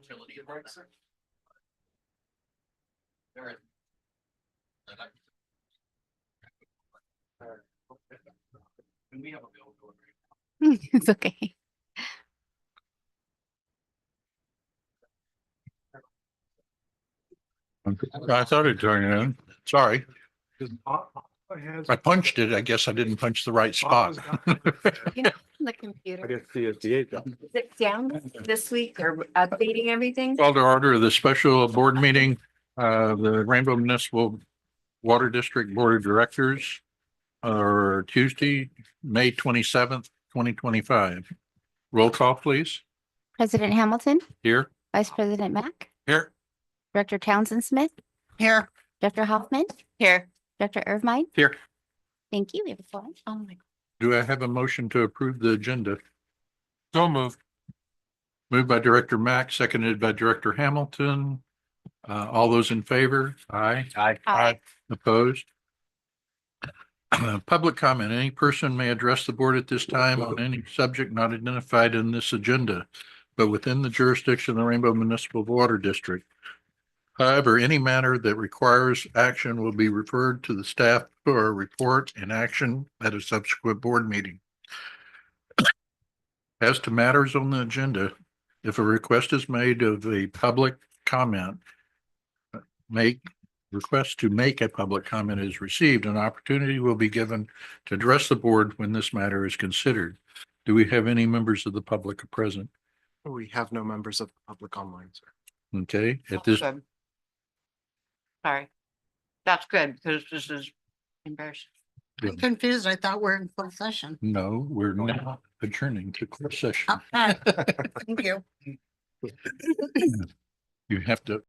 Utility. And we have a bill going. It's okay. I thought it'd turn in. Sorry, I punched it. I guess I didn't punch the right spot. You know, the computer. guess CSDA. Is it down this week or updating everything? Call to order the special board meeting, the Rainbow Municipal Water District Board of Directors, or Tuesday, May 27th, 2025. Roll call, please. President Hamilton, Here. Vice President Mack, Here. Director Townsend Smith, Here. Dr. Hoffman, Here. Dr. Irvine. Here. Thank you. We have a phone. Oh my. Do I have a motion to approve the agenda? So moved. Moved by Director Mack, seconded by Director Hamilton. All those in favor? Aye. Aye. Opposed? Public comment. Any person may address the board at this time on any subject not identified in this agenda, but within the jurisdiction of the Rainbow Municipal Water District. However, any matter that requires action will be referred to the staff for a report and action at a subsequent board meeting. As to matters on the agenda, if a request is made of a public comment, request to make a public comment is received, an opportunity will be given to address the board when this matter is considered. Do we have any members of the public present? We have no members of the public online, sir. Okay, at this, Good. Sorry. That's good because this is embarrassing. Yeah. I'm confused. I thought we're in full session. no, we're not adjourning to closed session. Oh, thank you. You have to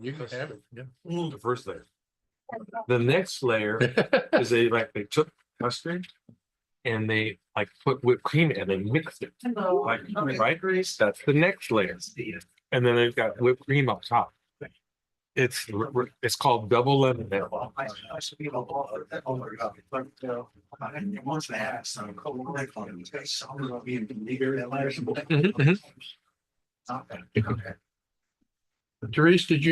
You can have it, yeah. The first layer. The next layer is they took custard and they like put whipped cream and they mixed it. Like, right? That's the next layer. And then they've got whipped cream on top. It's called double lemon. Mhm. Therese, did you?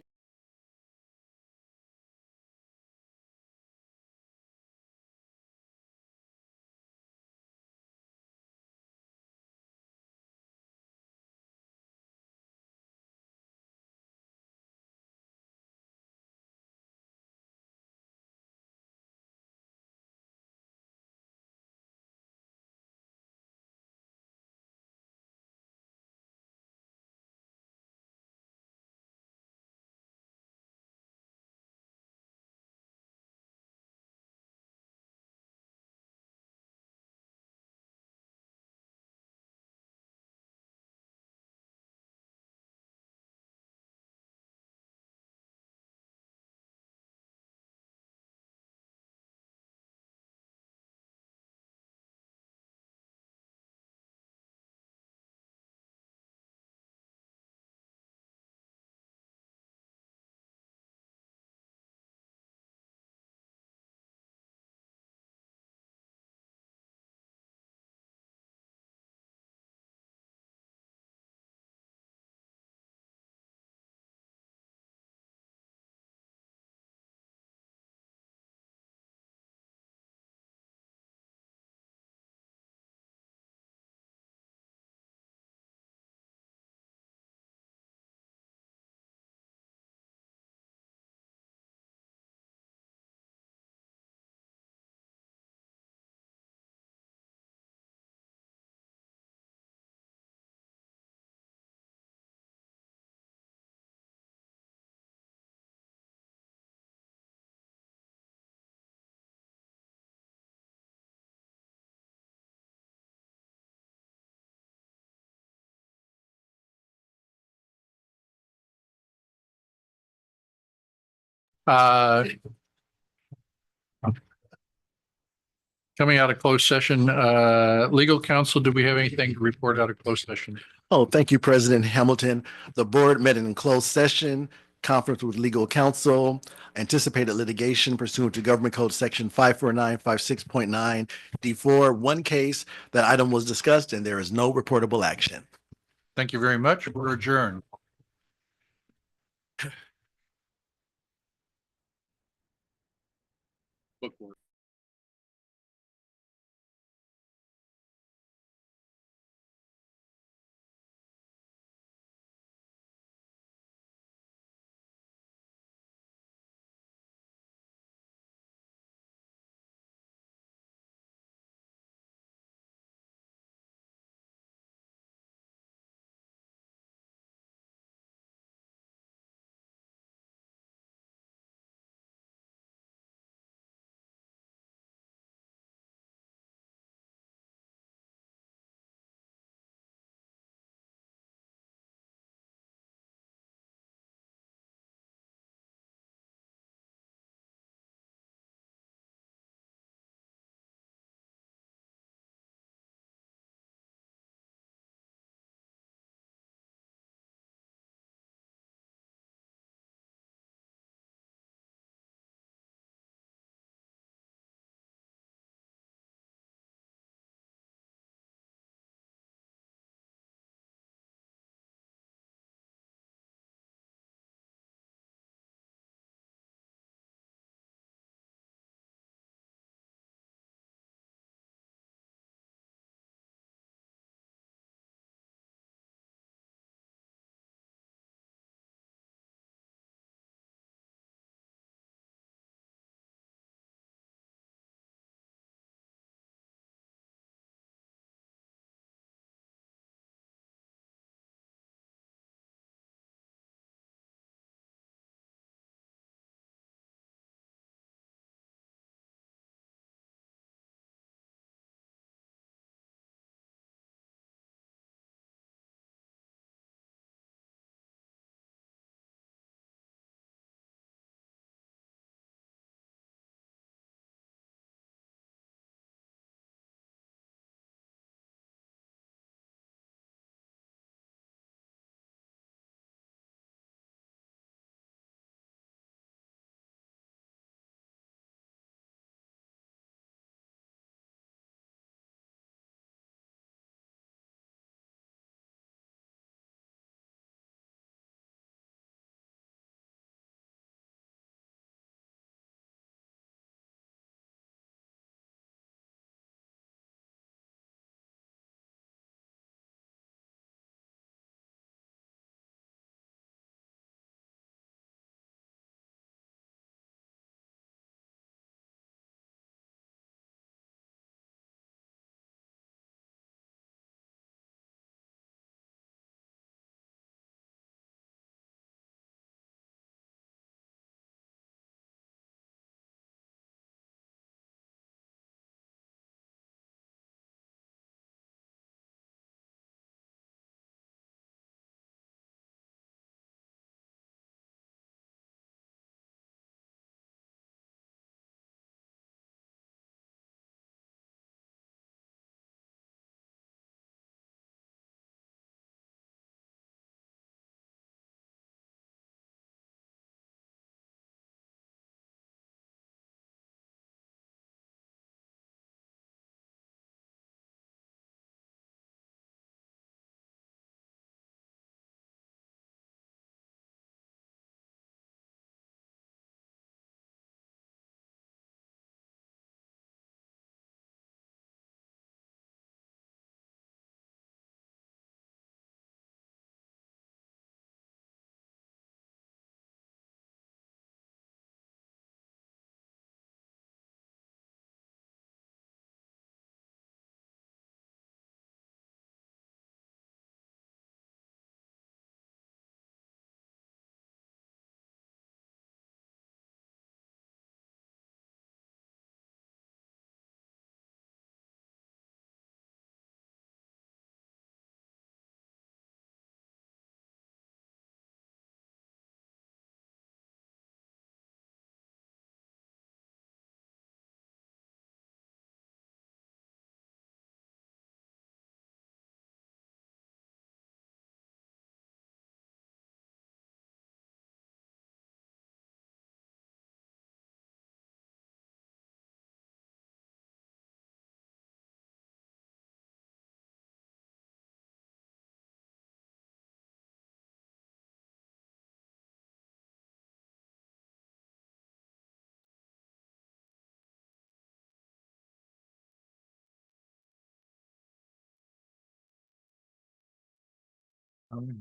Uh, Coming out of closed session, legal counsel, do we have anything to report out of closed session? Oh, thank you, President Hamilton. The board met in closed session, conference with legal counsel, anticipated litigation pursuant to Government Code Section 54956.9 D4. One case, that item was discussed and there is no reportable action. Thank you very much. We're adjourned.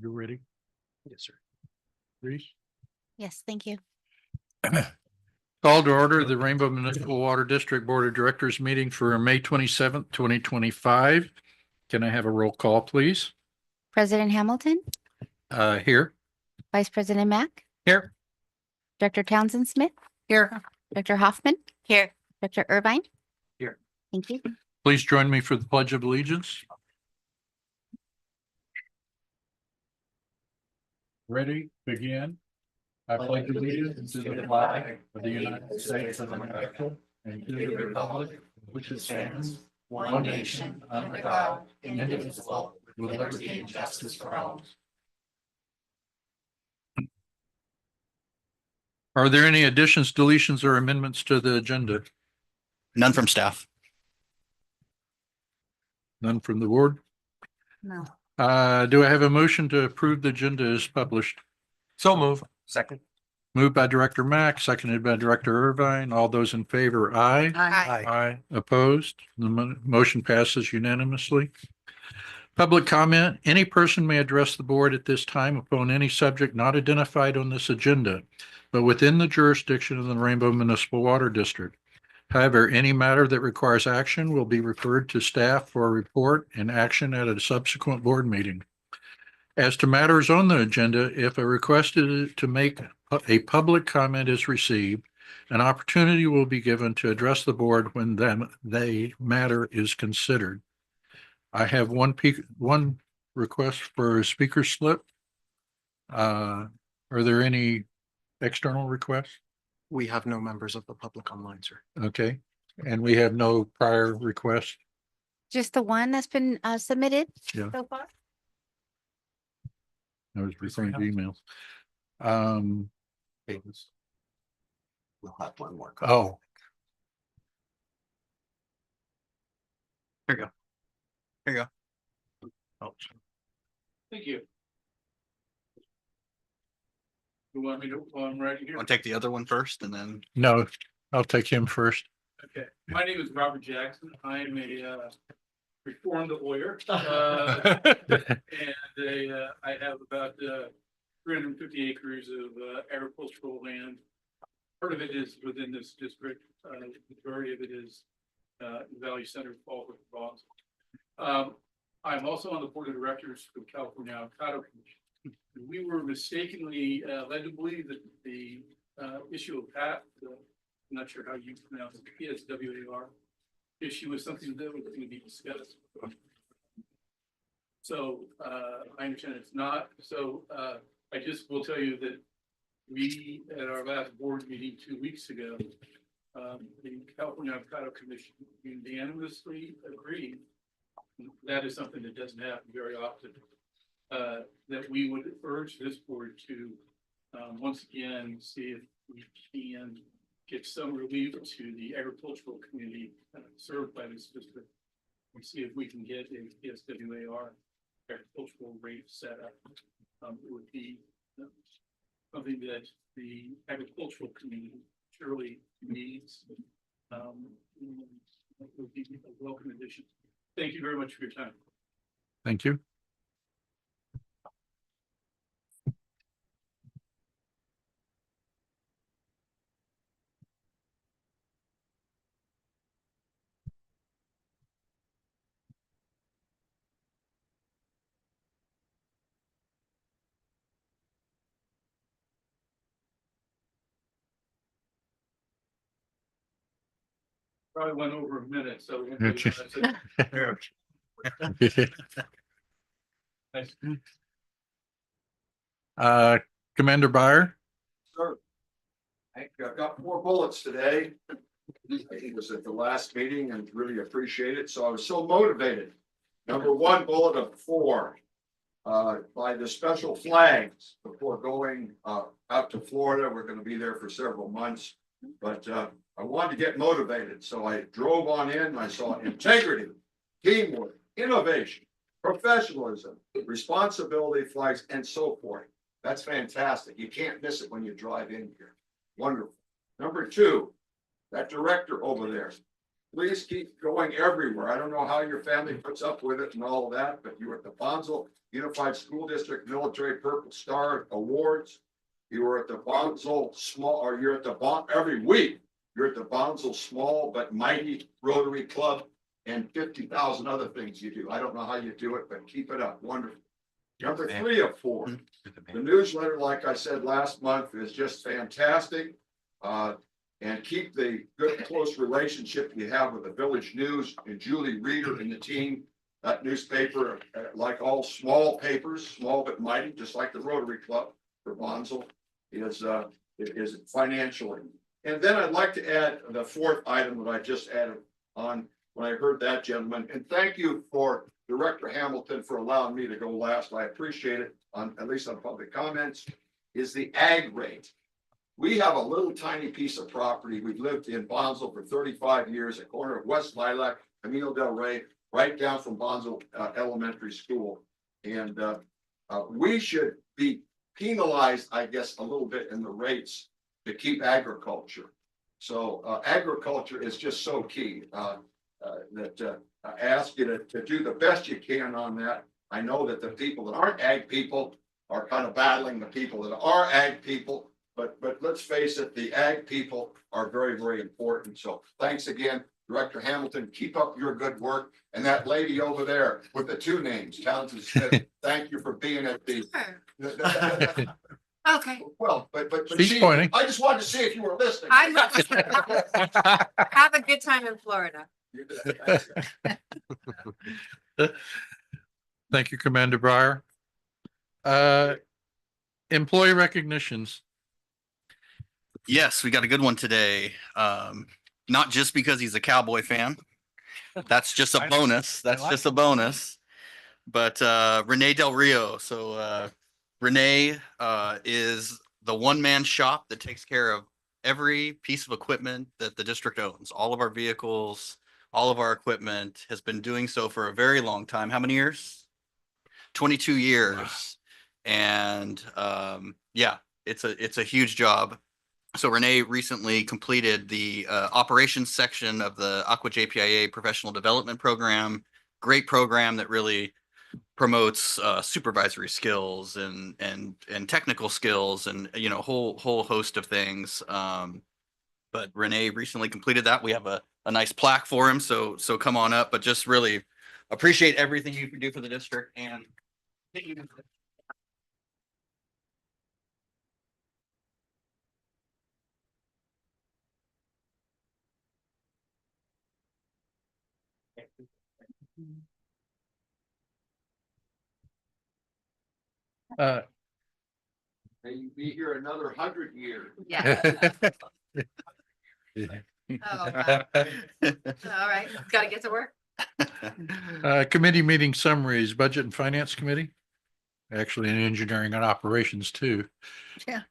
You're ready, Yes, sir. Reese? Yes, thank you. Call to order the Rainbow Municipal Water District Board of Directors meeting for May 27th, 2025. Can I have a roll call, please? President Hamilton, Here. Vice President Mack, Here. Director Townsend Smith, Here. Director Hoffman, Here. Director Irvine. Here. Thank you. Please join me for the Pledge of Allegiance. Ready, begin. I pledge allegiance to the flag of the United States of America and to the republic which stands one nation under God, indivisible, with liberty and justice for all. Are there any additions, deletions, or amendments to the agenda? None from staff. None from the board? No. Do I have a motion to approve the agenda as published? So move. Second. Moved by Director Mack, seconded by Director Irvine. All those in favor, aye. Aye. Aye. Opposed? The motion passes unanimously. Public comment. Any person may address the board at this time upon any subject not identified on this agenda, but within the jurisdiction of the Rainbow Municipal Water District. However, any matter that requires action will be referred to staff for a report and action at a subsequent board meeting. As to matters on the agenda, if a request to make a public comment is received, an opportunity will be given to address the board when the matter is considered. I have one request for a speaker slip. Are there any external requests? We have no members of the public online, sir. Okay, and we have no prior requests. Just the one that's been submitted Yeah. so far? I was referring to emails. We'll have one more. Oh, Here you go. oh, Thank you. You want me to, while I'm writing here? Want to take the other one first and then no, I'll take him first. Okay, my name is Robert Jackson. I am a reformed lawyer. And I have about 350 acres of agricultural land. Part of it is within this district. The majority of it is Valley Center, Fallbrook, Bronx. I'm also on the board of directors for the California Avocado Commission. We were mistakenly led to believe that the issue of PAT, I'm not sure how you pronounce it, PSWAR issue was something that was going to be discussed. So I understand it's not. So I just will tell you that we, at our last board meeting 2 weeks ago, the California Avocado Commission unanimously agreed that is something that doesn't happen very often. That we would urge this board to once again see if we can get some relief to the agricultural community served by this district, and see if we can get a PSWAR agricultural rate set up. It would be something that the agricultural community surely needs. It would be a welcome addition. Thank you very much for your time. Thank you. Probably went over a minute, so. Commander Byer? Sir, I've got 4 bullets today. I was at the last meeting and really appreciate it. So I was so motivated. Number 1 bullet of 4. By the special flags before going out to Florida. We're going to be there for several months, but I wanted to get motivated. So I drove on in. I saw integrity, teamwork, innovation, professionalism, responsibility flags, and so forth. That's fantastic. You can't miss it when you drive in here. Wonderful. Number 2, that director over there, please keep going everywhere. I don't know how your family puts up with it and all of that, but you were at the Bonsall Unified School District Military Purple Star Awards. You were at the Bonsall Small, or you're at the every week, you're at the Bonsall Small but Mighty Rotary Club and 50,000 other things you do. I don't know how you do it, but keep it up. Wonderful. Number 3 of 4. The newsletter, like I said last month, is just fantastic. And keep the good, close relationship you have with the Village News and Julie Reeder and the team. That newspaper, like all small papers, small but mighty, just like the Rotary Club for Bonsall, is financially. And then I'd like to add the 4th item that I just added on when I heard that gentleman. And thank you for Director Hamilton for allowing me to go last. I appreciate it, at least on public comments, is the ag rate. We have a little tiny piece of property. We've lived in Bonsall for 35 years, at corner of West Lilac, Camino del Rey, right down from Bonsall Elementary School. And we should be penalized, I guess, a little bit in the rates to keep agriculture. So agriculture is just so key that I ask you to do the best you can on that. I know that the people that aren't ag people are kind of battling the people that are ag people. But let's face it, the ag people are very, very important. So thanks again, Director Hamilton. Keep up your good work. And that lady over there with the 2 names, Townsend Smith, thank you for being at the. Okay, Well, but She's see, pointing. I just wanted to see if you were listening. I'm have a good time in Florida. You did. Thanks. Thank you, Commander Breyer. Employee recognitions. Yes, we got a good one today. Not just because he's a Cowboy fan. That's just a bonus. That's just a bonus. But Renee Del Rio. So Renee is the one-man shop that takes care of every piece of equipment that the district owns. All of our vehicles, all of our equipment, has been doing so for a very long time. How many years? 22 years. Wow. And yeah, it's a huge job. So Renee recently completed the operations section of the Aqua JPIA Professional Development Program. Great program that really promotes supervisory skills and technical skills and a whole host of things. But Renee recently completed that. We have a nice plaque for him. So come on up. But just really appreciate everything you can do for the district and thank you. May you be here another 100 years. Yeah. Oh, wow. All right, gotta get to work. Committee meeting summaries, Budget and Finance Committee. Actually, in Engineering and Operations too. Yeah.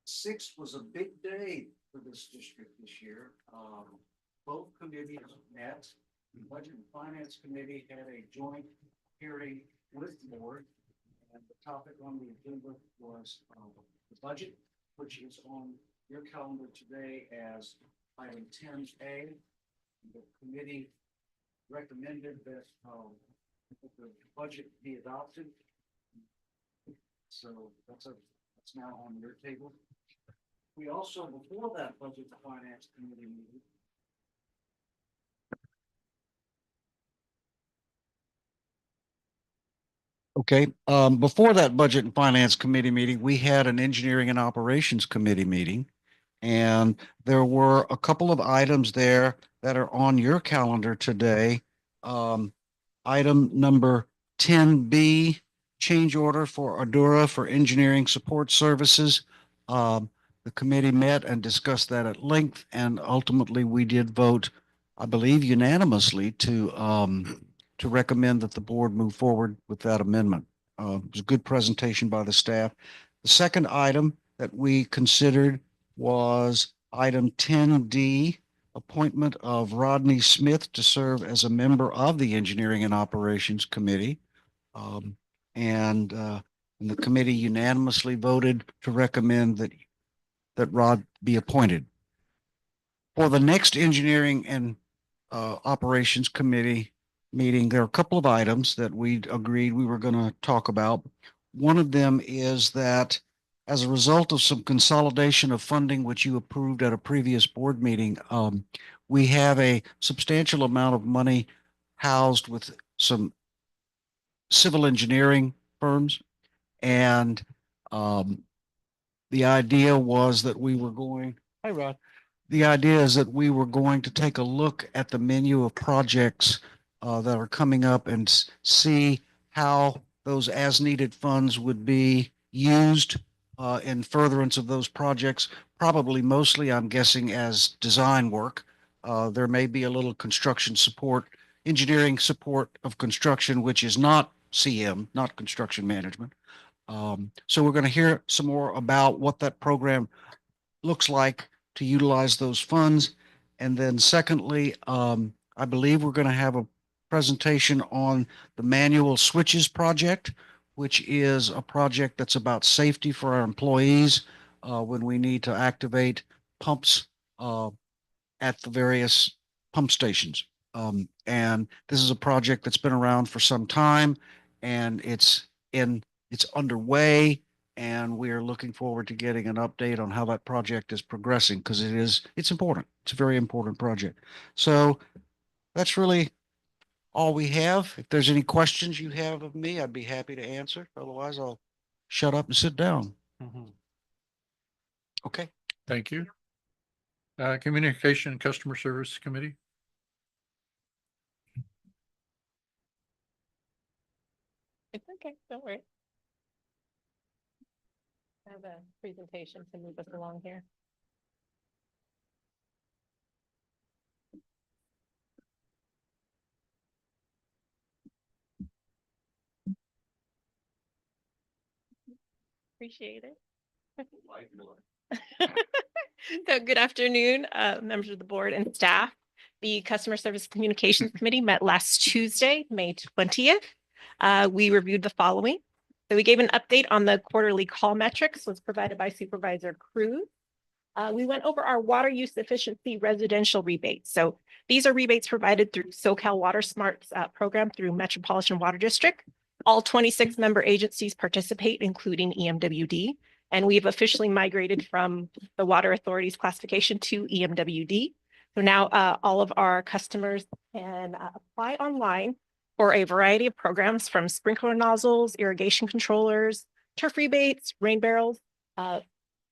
Sixth was a big day for this district this year. Both committees met. The Budget and Finance Committee had a joint hearing with the board. And the topic on the agenda was the budget, which is on your calendar today as item 10A. The committee recommended that the budget be adopted. So that's now on your table. We also, before that Budget and Finance Committee meeting, okay, before that Budget and Finance Committee meeting, we had an Engineering and Operations Committee meeting. And there were a couple of items there that are on your calendar today. Item number 10B, change order for Adura for engineering support services. The committee met and discussed that at length, and ultimately we did vote, I believe unanimously, to recommend that the board move forward with that amendment. It was a good presentation by the staff. The second item that we considered was item 10D, appointment of Rodney Smith to serve as a member of the Engineering and Operations Committee. And And the committee unanimously voted to recommend that Rod be appointed. For the next engineering and operations committee meeting, there are a couple of items that we agreed we were going to talk about. One of them is that as a result of some consolidation of funding, which you approved at a previous board meeting, we have a substantial amount of money housed with some civil engineering firms. And the idea was that we were going, hi, Rod. The idea is that we were going to take a look at the menu of projects that are coming up and see how those as needed funds would be used in furtherance of those projects. Probably mostly, I'm guessing, as design work. There may be a little construction support, engineering support of construction, which is not CM, not construction management. So we're going to hear some more about what that program looks like to utilize those funds. And then secondly, I believe we're going to have a presentation on the manual switches project, which is a project that's about safety for our employees when we need to activate pumps at the various pump stations. And this is a project that's been around for some time, and it's underway. And we are looking forward to getting an update on how that project is progressing, because it's important. It's a very important project. So that's really all we have. If there's any questions you have of me, I'd be happy to answer. Otherwise, I'll shut up and sit down. Okay. Thank you. Communication and Customer Service Committee. It's okay, don't worry. I have a presentation to move us along here. Appreciate it. So good afternoon, members of the board and staff. The Customer Service Communications Committee met last Tuesday, May 20th. We reviewed the following. So we gave an update on the quarterly call metrics was provided by Supervisor Cruz. We went over our water use efficiency residential rebates. So these are rebates provided through SoCal Water Smarts program through Metropolitan Water District. All 26 member agencies participate, including EMWD. And we've officially migrated from the Water Authority's classification to EMWD. So now all of our customers can apply online for a variety of programs, from sprinkler nozzles, irrigation controllers, turf rebates, rain barrels.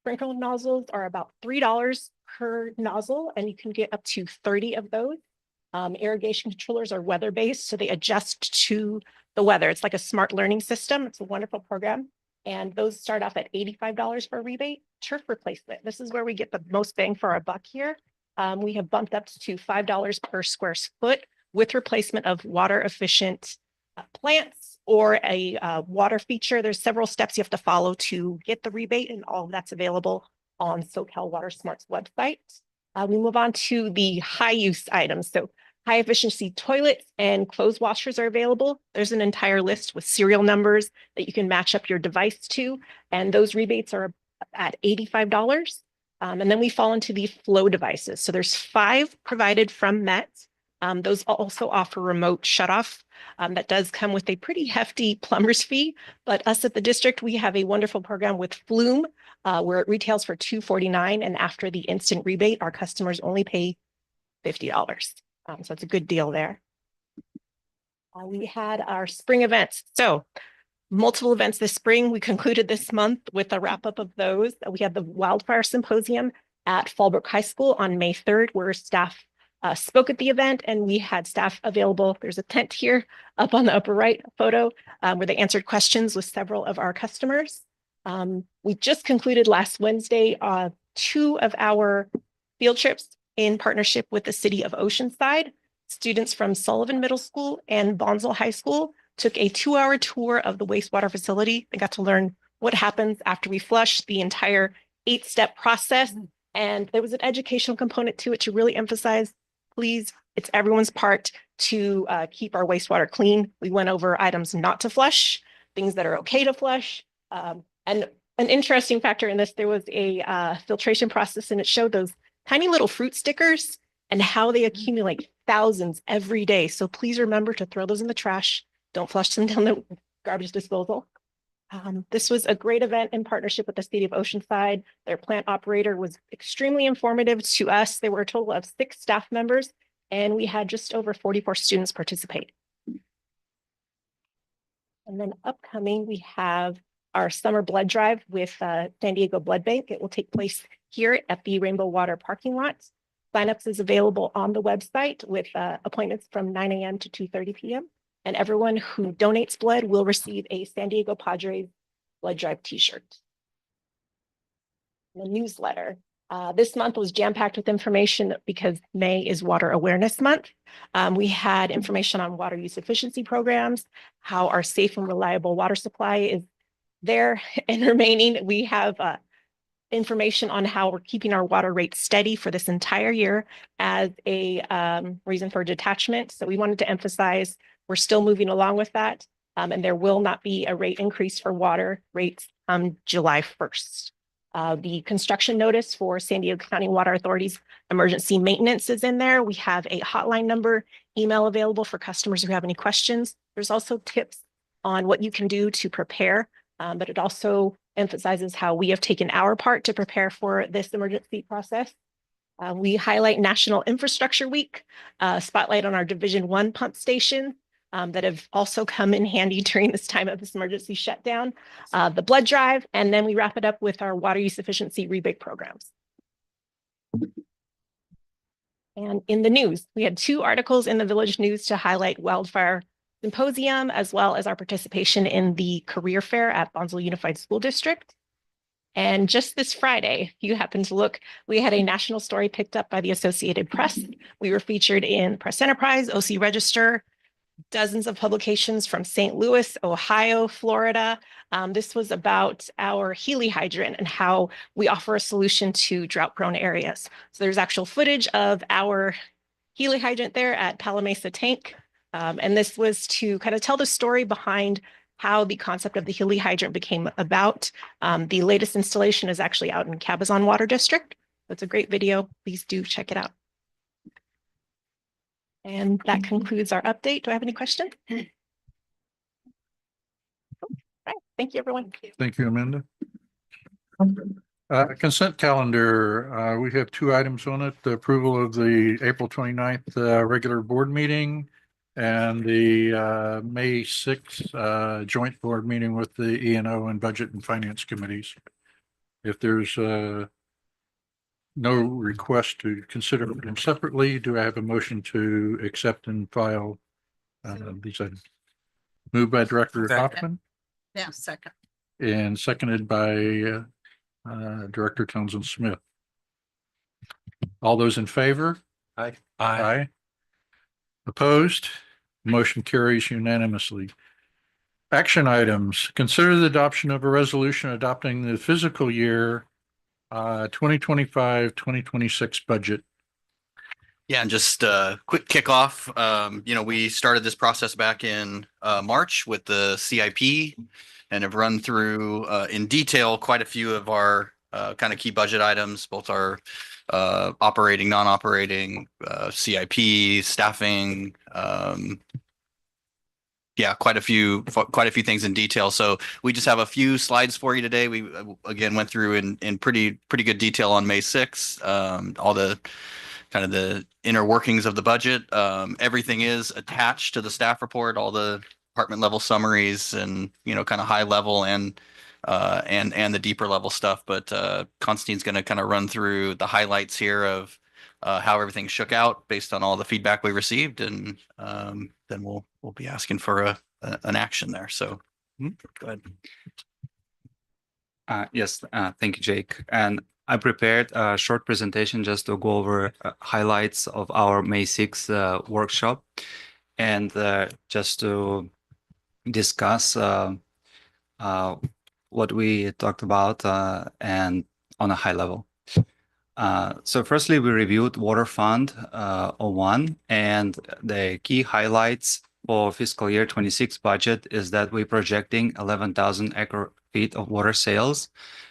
Sprinkler nozzles are about $3 per nozzle, and you can get up to 30 of those. Irrigation controllers are weather-based, so they adjust to the weather. It's like a smart learning system. It's a wonderful program. And those start off at $85 for a rebate. Turf replacement, this is where we get the most bang for our buck here. We have bumped up to $5 per square foot with replacement of water efficient plants or a water feature. There's several steps you have to follow to get the rebate, and all of that's available on SoCal Water Smart's website. We move on to the high use items. So high efficiency toilets and clothes washers are available. There's an entire list with serial numbers that you can match up your device to, and those rebates are at $85. And then we fall into the flow devices. So there's 5 provided from Met. Those also offer remote shutoff. That does come with a pretty hefty plumber's fee, but us at the district, we have a wonderful program with Flume, where it retails for $249, and after the instant rebate, our customers only pay $50. So it's a good deal there. We had our spring events. So multiple events this spring. We concluded this month with a wrap up of those. We had the Wildfire Symposium at Fallbrook High School on May 3rd, where staff spoke at the event, and we had staff available. There's a tent here up on the upper right photo where they answered questions with several of our customers. We just concluded last Wednesday 2 of our field trips in partnership with the city of Oceanside. Students from Sullivan Middle School and Bonsall High School took a 2-hour tour of the wastewater facility. They got to learn what happens after we flush, the entire 8-step process. And there was an educational component to it to really emphasize, please, it's everyone's part to keep our wastewater clean. We went over items not to flush, things that are okay to flush, And an interesting factor in this, there was a filtration process and it showed those tiny little fruit stickers and how they accumulate thousands every day. So please remember to throw those in the trash. Don't flush them down the garbage disposal. This was a great event in partnership with the city of Oceanside. Their plant operator was extremely informative to us. There were a total of 6 staff members, and we had just over 44 students participate. And then upcoming, we have our summer blood drive with San Diego Blood Bank. It will take place here at the Rainbow Water parking lot. Signups is available on the website with appointments from 9 a.m. to 2:30 p.m. And everyone who donates blood will receive a San Diego Padres blood drive t-shirt. The newsletter. This month was jam-packed with information because May is Water Awareness Month. We had information on water use efficiency programs, how our safe and reliable water supply is there and remaining. We have information on how we're keeping our water rates steady for this entire year as a reason for detachment. So we wanted to emphasize we're still moving along with that, and there will not be a rate increase for water rates July 1st. The construction notice for San Diego County Water Authority's emergency maintenance is in there. We have a hotline number, email available for customers who have any questions. There's also tips on what you can do to prepare, but it also emphasizes how we have taken our part to prepare for this emergency process. We highlight National Infrastructure Week, spotlight on our Division 1 pump station that have also come in handy during this time of this emergency shutdown, the blood drive, and then we wrap it up with our water use efficiency rebate programs. And in the news, we had 2 articles in the Village News to highlight Wildfire Symposium, as well as our participation in the career fair at Bonsall Unified School District. And just this Friday, if you happen to look, we had a national story picked up by the Associated Press. We were featured in Press Enterprise, OC Register, dozens of publications from St. Louis, Ohio, Florida. This was about our Healy hydrant and how we offer a solution to drought-prone areas. So there's actual footage of our Healy hydrant there at Palo Mesa Tank. And this was to kind of tell the story behind how the concept of the Healy hydrant became about. The latest installation is actually out in Cabazon Water District. It's a great video. Please do check it out. And that concludes our update. Do I have any questions? All right. Thank you, everyone. Thank you, Amanda. Consent calendar, we have 2 items on it, the approval of the April 29th regular board meeting and the May 6th joint board meeting with the E&O and Budget and Finance Committees. If there's no request to consider them separately, do I have a motion to accept and file these items? Moved by Director Hoffman. Yeah, second. And seconded by Director Townsend Smith. All those in favor? Aye. Aye. Opposed? Motion carries unanimously. Action items. Consider the adoption of a resolution adopting the fiscal year 2025-2026 budget. Yeah, and just a quick kickoff. We started this process back in March with the CIP and have run through in detail quite a few of our kind of key budget items, both our operating, non-operating, CIP, staffing, quite a few things in detail. So we just have a few slides for you today. We again went through in pretty good detail on May 6th, all the kind of the inner workings of the budget. Everything is attached to the staff report, all the department level summaries and, kind of high level and the deeper level stuff. But Constantine's going to kind of run through the highlights here of how everything shook out based on all the feedback we received. And then we'll be asking for an action there. So go ahead. Yes, thank you, Jake. And I prepared a short presentation just to go over highlights of our May 6th workshop and just to discuss what we talked about and on a high level. So firstly, we reviewed Water Fund 01, and the key highlights for fiscal year 26 budget is that we're projecting 11,000 feet of water sales,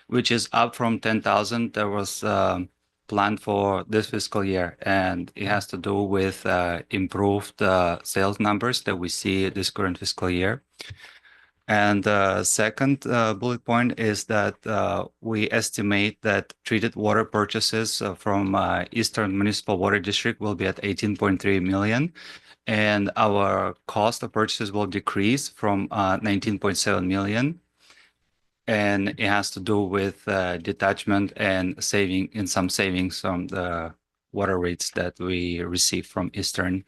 which is up from 10,000 that was planned for this fiscal year. And it has to do with improved sales numbers that we see this current fiscal year. And the second bullet point is that we estimate that treated water purchases from Eastern Municipal Water District will be at 18.3 million. And our cost of purchases will decrease from 19.7 million. And it has to do with detachment and some savings from the water rates that we receive from Eastern,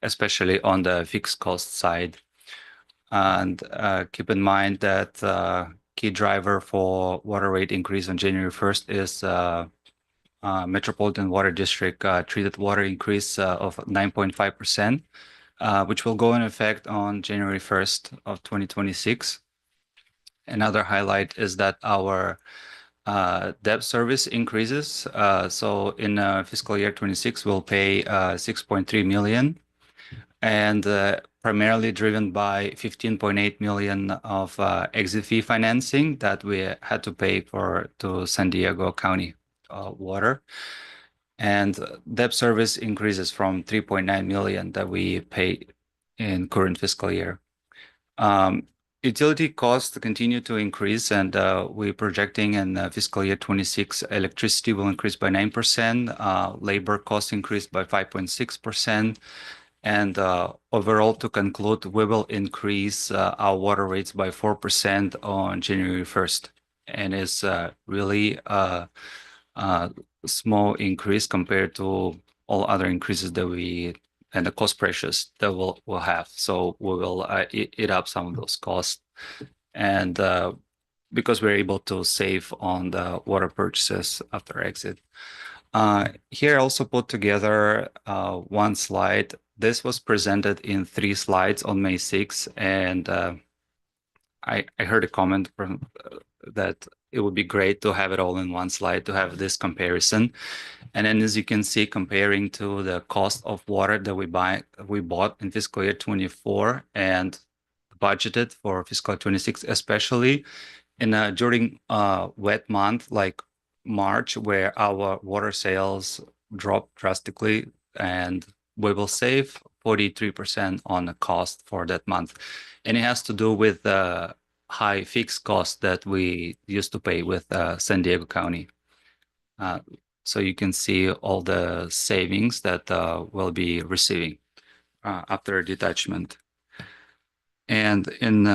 especially on the fixed cost side. And keep in mind that key driver for water rate increase on January 1st is Metropolitan Water District treated water increase of 9.5%, which will go in effect on January 1st of 2026. Another highlight is that our debt service increases. So in fiscal year 26, we'll pay 6.3 million, and primarily driven by 15.8 million of exit fee financing that we had to pay to San Diego County Water. And debt service increases from 3.9 million that we pay in current fiscal year. Utility costs continue to increase, and we're projecting in fiscal year 26, electricity will increase by 9%, labor costs increase by 5.6%. And overall, to conclude, we will increase our water rates by 4% on January 1st. And it's really a small increase compared to all other increases that and the cost pressures that we'll have. So we will eat up some of those costs. And because we're able to save on the water purchases after exit. Here I also put together one slide. This was presented in 3 slides on May 6th, and I heard a comment from that it would be great to have it all in one slide to have this comparison. And then as you can see, comparing to the cost of water that we bought in fiscal year 24 and budgeted for fiscal 26, especially during wet month like March, where our water sales dropped drastically, and we will save 43% on the cost for that month. And it has to do with the high fixed cost that we used to pay with San Diego County. So you can see all the savings that we'll be receiving after detachment. And in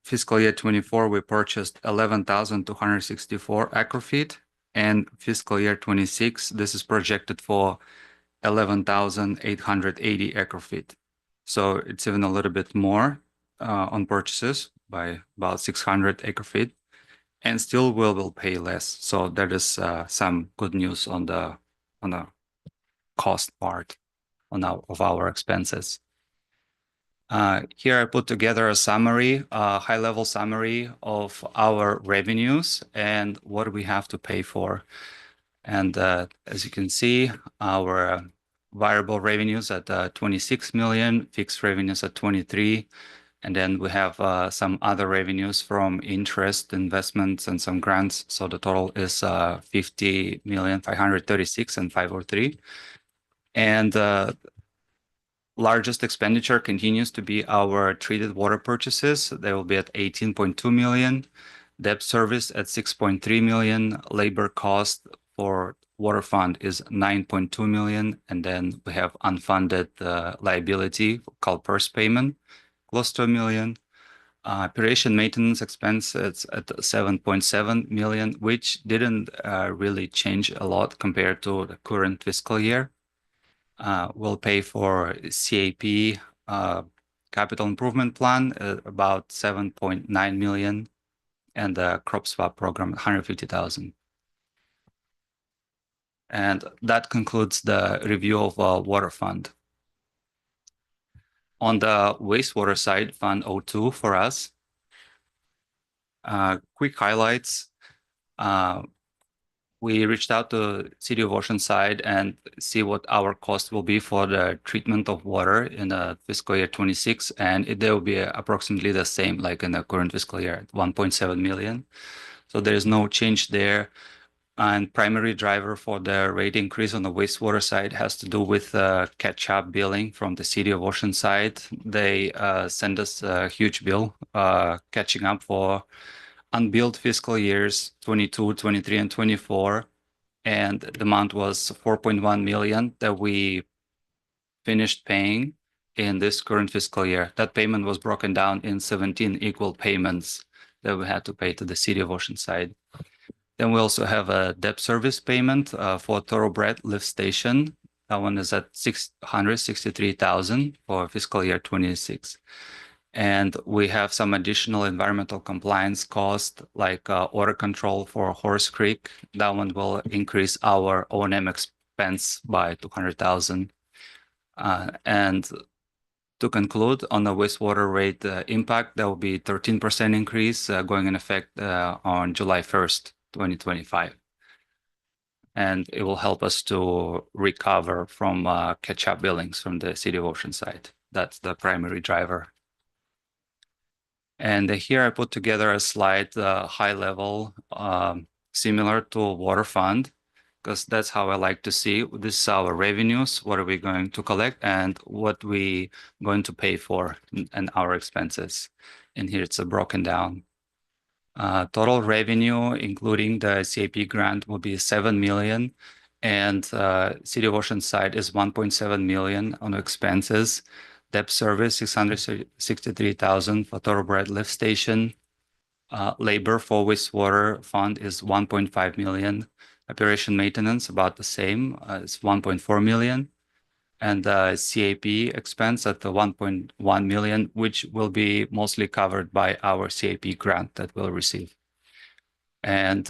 fiscal year 24, we purchased 11,264 acre feet. And fiscal year 26, this is projected for 11,880 acre feet. So it's even a little bit more on purchases by about 600 acre feet, and still we will pay less. So that is some good news on the cost part of our expenses. Here I put together a summary, a high-level summary of our revenues and what we have to pay for. And as you can see, our variable revenues at 26 million, fixed revenues at 23. And then we have some other revenues from interest, investments, and some grants. So the total is 50,536,503. and 503. And largest expenditure continues to be our treated water purchases. They will be at 18.2 million, debt service at 6.3 million, labor cost for water fund is 9.2 million, and then we have unfunded liability called purse payment, close to $1 million. Operation maintenance expense it's at 7.7 million, which didn't really change a lot compared to the current fiscal year. We'll pay for CAP capital improvement plan about 7.9 million, and the crop swap program 150,000. And that concludes the review of water fund. On the wastewater side, Fund 02 for us. Quick highlights. we reached out to City of Oceanside and see what our cost will be for the treatment of water in the fiscal year 26, and they will be approximately the same like in the current fiscal year, 1.7 million. So there is no change there. And primary driver for the rate increase on the wastewater side has to do with catch-up billing from the City of Oceanside. They send us a huge bill catching up for unbilled fiscal years 22, 23, and 24. And the amount was 4.1 million that we finished paying in this current fiscal year. That payment was broken down in 17 equal payments that we had to pay to the City of Oceanside. Then we also have a debt service payment for Thoroughbred Lift Station. That one is at 663,000 for fiscal year 26. And we have some additional environmental compliance cost like water control for Horse Creek. That one will increase our O&M expense by 200,000. And to conclude on the wastewater rate impact, there will be 13% increase going in effect on July 1st, 2025. And it will help us to recover from catch-up billings from the City of Oceanside. That's the primary driver. And here I put together a slide, high level, similar to water fund, because that's how I like to see this is our revenues, what are we going to collect and what we going to pay for and our expenses. And here it's broken down. Total revenue, including the CAP grant, will be 7 million, and City of Oceanside is 1.7 million on expenses. Debt service 663,000 for Thoroughbred Lift Station. Labor for wastewater fund is 1.5 million. Operation maintenance about the same, it's 1.4 million. And CAP expense at the 1.1 million, which will be mostly covered by our CAP grant that we'll receive. And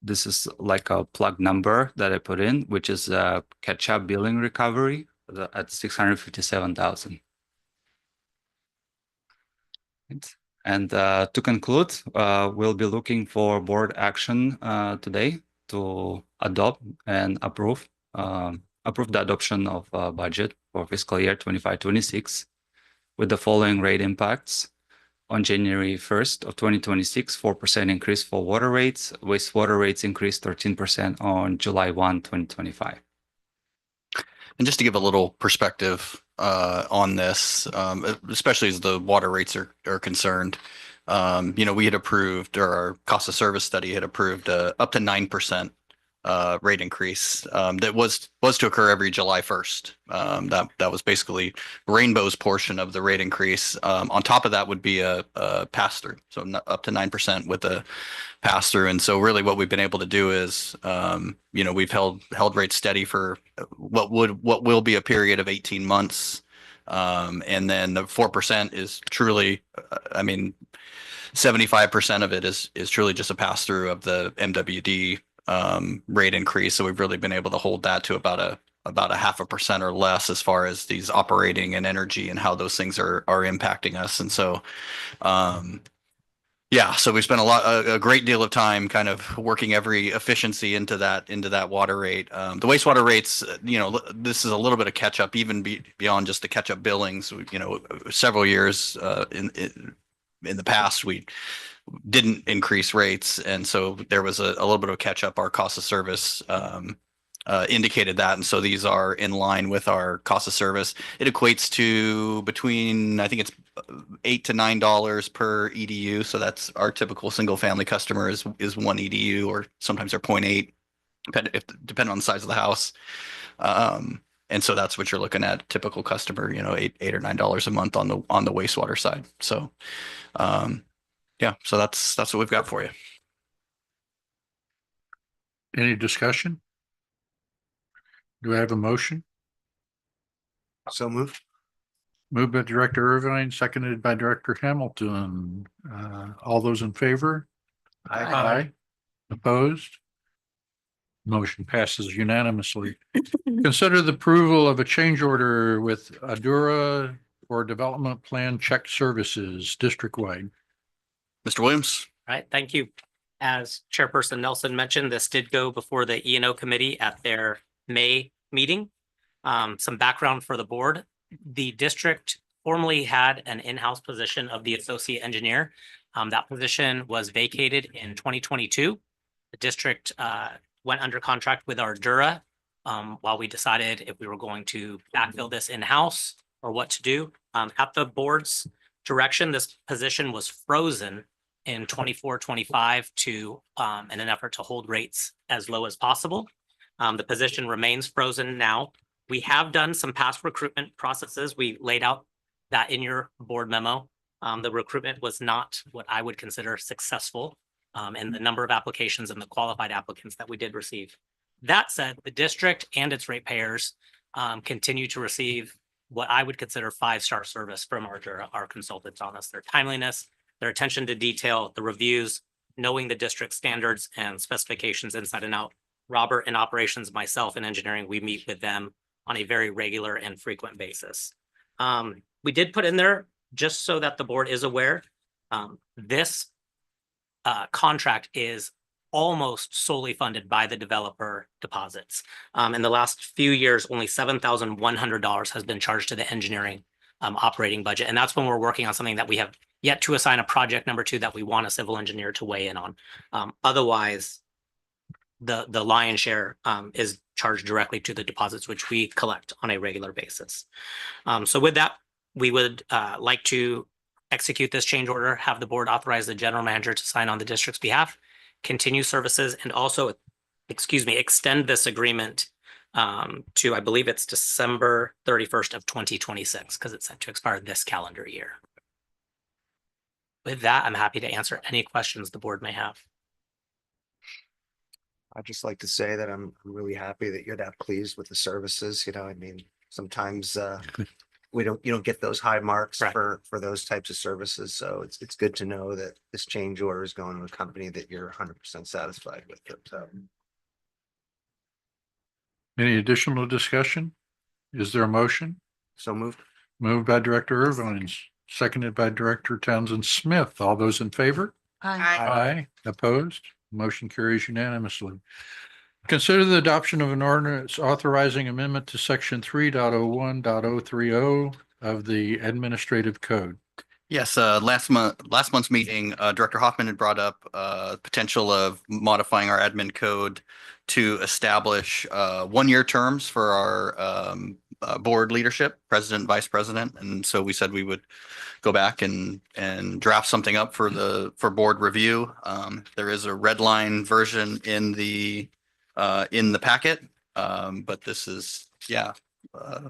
this is like a plug number that I put in, which is a catch-up billing recovery at 657,000. And to conclude, we'll be looking for board action today to adopt and approve the adoption of budget for fiscal year 25-26 with the following rate impacts. On January 1st of 2026, 4% increase for water rates. Wastewater rates increased 13% on July 1, 2025. And just to give a little perspective on this, especially as the water rates are concerned, we had approved, or our cost of service study had approved up to 9% rate increase that was to occur every July 1st. That was basically Rainbow's portion of the rate increase. On top of that would be a pass-through, so up to 9% with a pass-through. And so really what we've been able to do is, we've held rates steady for what will be a period of 18 months. And then the 4% is truly, 75% of it is truly just a pass-through of the MWD rate increase. So we've really been able to hold that to about a 0.5% or less as far as these operating and energy and how those things are impacting us. And so, so we spent a great deal of time kind of working every efficiency into that water rate. The wastewater rates, this is a little bit of catch up, even beyond just the catch up billings. Several years in the past, we didn't increase rates, and so there was a little bit of catch up. Our cost of service indicated that, and so these are in line with our cost of service. It equates to between, I think it's $8 to $9 per EDU. So that's our typical single family customer is 1 EDU, or sometimes they're 0.8, depending on the size of the house. And so that's what you're looking at, typical customer, $8 or $9 a month on the wastewater side. So so that's what we've got for you. Any discussion? Do I have a motion? So moved. Moved by Director Irvine, seconded by Director Hamilton. All those in favor? Aye. Opposed? Motion passes unanimously. Consider the approval of a change order with Adura for development plan check services district-wide. Mr. Williams? All right, thank you. As Chairperson Nelson mentioned, this did go before the E&O committee at their May meeting. Some background for the board. The district formerly had an in-house position of the associate engineer. That position was vacated in 2022. The district went under contract with Ardura while we decided if we were going to backfill this in-house or what to do. At the board's direction, this position was frozen in 24-25 to in an effort to hold rates as low as possible. The position remains frozen now. We have done some past recruitment processes. We laid out that in your board memo. The recruitment was not what I would consider successful in the number of applications and the qualified applicants that we did receive. That said, the district and its ratepayers continue to receive what I would consider 5-star service from our consultants on this. Their timeliness, their attention to detail, the reviews, knowing the district standards and specifications inside and out. Robert in operations, myself in engineering, we meet with them on a very regular and frequent basis. We did put in there, just so that the board is aware, this contract is almost solely funded by the developer deposits. In the last few years, only $7,100 has been charged to the engineering operating budget. And that's when we're working on something that we have yet to assign a project number 2 that we want a civil engineer to weigh in on. Otherwise, the lion's share is charged directly to the deposits, which we collect on a regular basis. So with that, we would like to execute this change order, have the board authorize the general manager to sign on the district's behalf, continue services, and also, extend this agreement to, I believe it's December 31st of 2026, because it's set to expire this calendar year. With that, I'm happy to answer any questions the board may have. I'd just like to say that I'm really happy that you're that pleased with the services. You know, I mean, sometimes you don't get those high marks for those types of services. So it's good to know that this change order is going to a company that you're 100% satisfied with. So. Any additional discussion? Is there a motion? So moved. Moved by Director Irvine, seconded by Director Townsend Smith. All those in favor? Aye. Opposed? Motion carries unanimously. Consider the adoption of an ordinance authorizing amendment to section 3.01.030 of the Administrative Code. Yes, last month's meeting, Director Hoffman had brought up potential of modifying our admin code to establish 1-year terms for our board leadership, president, vice president. And so we said we would go back and draft something up for board review. There is a red line version in the packet, but this is,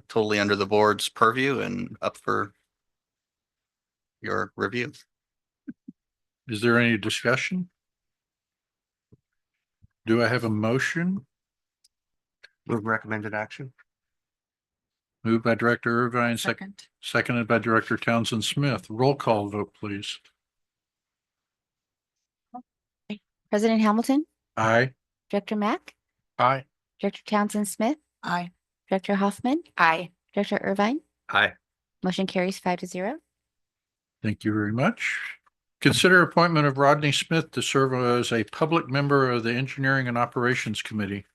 totally under the board's purview and up for your review. Is there any discussion? Do I have a motion? Move recommended action. Moved by Director Irvine, seconded by Director Townsend Smith. Roll call vote, please. President Hamilton, Aye. Director Mack, Aye. Director Townsend Smith, Aye. Director Hoffman, Aye. Director Irvine. Aye. Motion carries 5-0. Thank you very much. Consider appointment of Rodney Smith to serve as a public member of the Engineering and Operations Committee.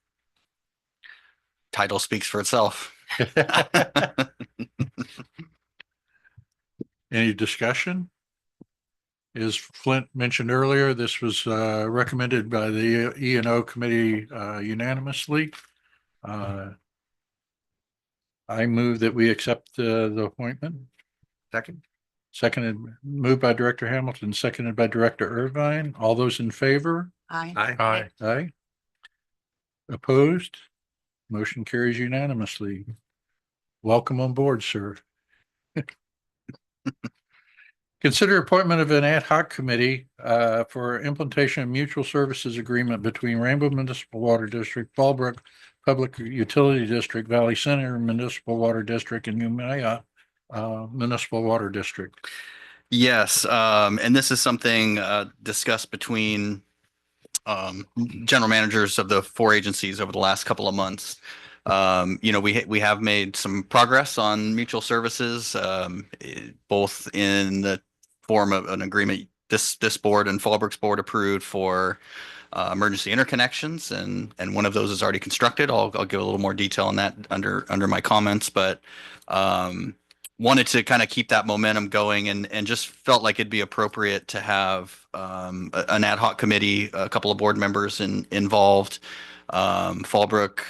Title speaks for itself. Any discussion? As Flint mentioned earlier, this was recommended by the E&O committee unanimously. I move that we accept the appointment. Seconded, moved by Director Hamilton, seconded by Director Irvine. All those in favor? Aye. Aye. Opposed? Motion carries unanimously. Welcome on board, sir. Consider appointment of an ad hoc committee for implementation of mutual services agreement between Rainbow Municipal Water District, Fallbrook Public Utility District, Valley Center Municipal Water District, and Umayyah Municipal Water District. Yes, and this is something discussed between general managers of the 4 agencies over the last couple of months. We have made some progress on mutual services, both in the form of an agreement this board and Fallbrook's board approved for emergency interconnections, and one of those is already constructed. I'll give a little more detail on that under my comments, but wanted to kind of keep that momentum going, and just felt like it'd be appropriate to have an ad hoc committee, a couple of board members involved. Fallbrook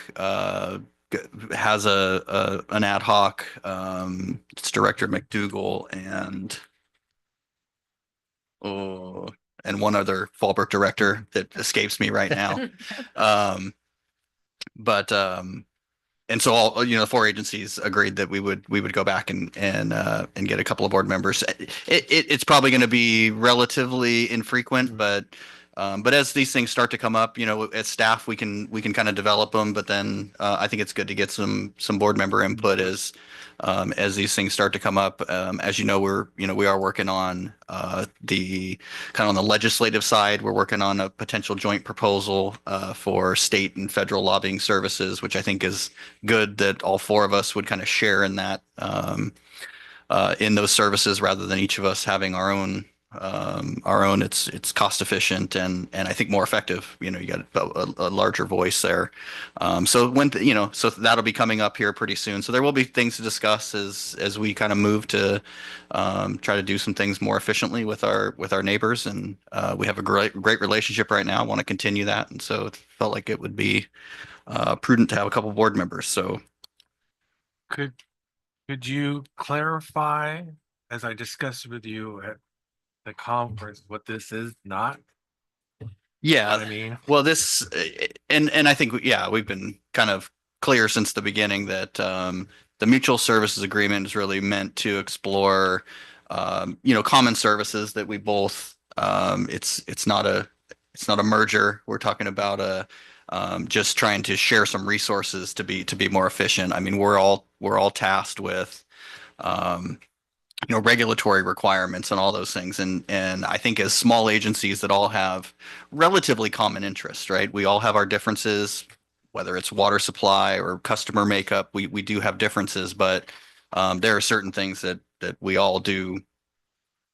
has an ad hoc. It's Director McDougall and one other Fallbrook director that escapes me right now. And so all, the four agencies agreed that we would go back and get a couple of board members. It's probably going to be relatively infrequent, but as these things start to come up, as staff, we can kind of develop them. But then I think it's good to get some board member input as these things start to come up. As we are working on the kind of on the legislative side. We're working on a potential joint proposal for state and federal lobbying services, which I think is good that all four of us would kind of share in that in those services rather than each of us having our own. It's cost efficient and I think more effective. You got a larger voice there. So so that'll be coming up here pretty soon. So there will be things to discuss as we kind of move to try to do some things more efficiently with our neighbors. And we have a great relationship right now. I want to continue that, and so it felt like it would be prudent to have a couple board members. So Could you clarify, as I discussed with you at the conference, what this is not? Yeah, I mean, well, this and I think we've been kind of clear since the beginning that the mutual services agreement is really meant to explore common services that we both it's not a merger. We're talking about just trying to share some resources to be more efficient. I mean, we're all tasked with regulatory requirements and all those things. And I think as small agencies that all have relatively common interests, right? We all have our differences, whether it's water supply or customer makeup, we do have differences, but there are certain things that we all do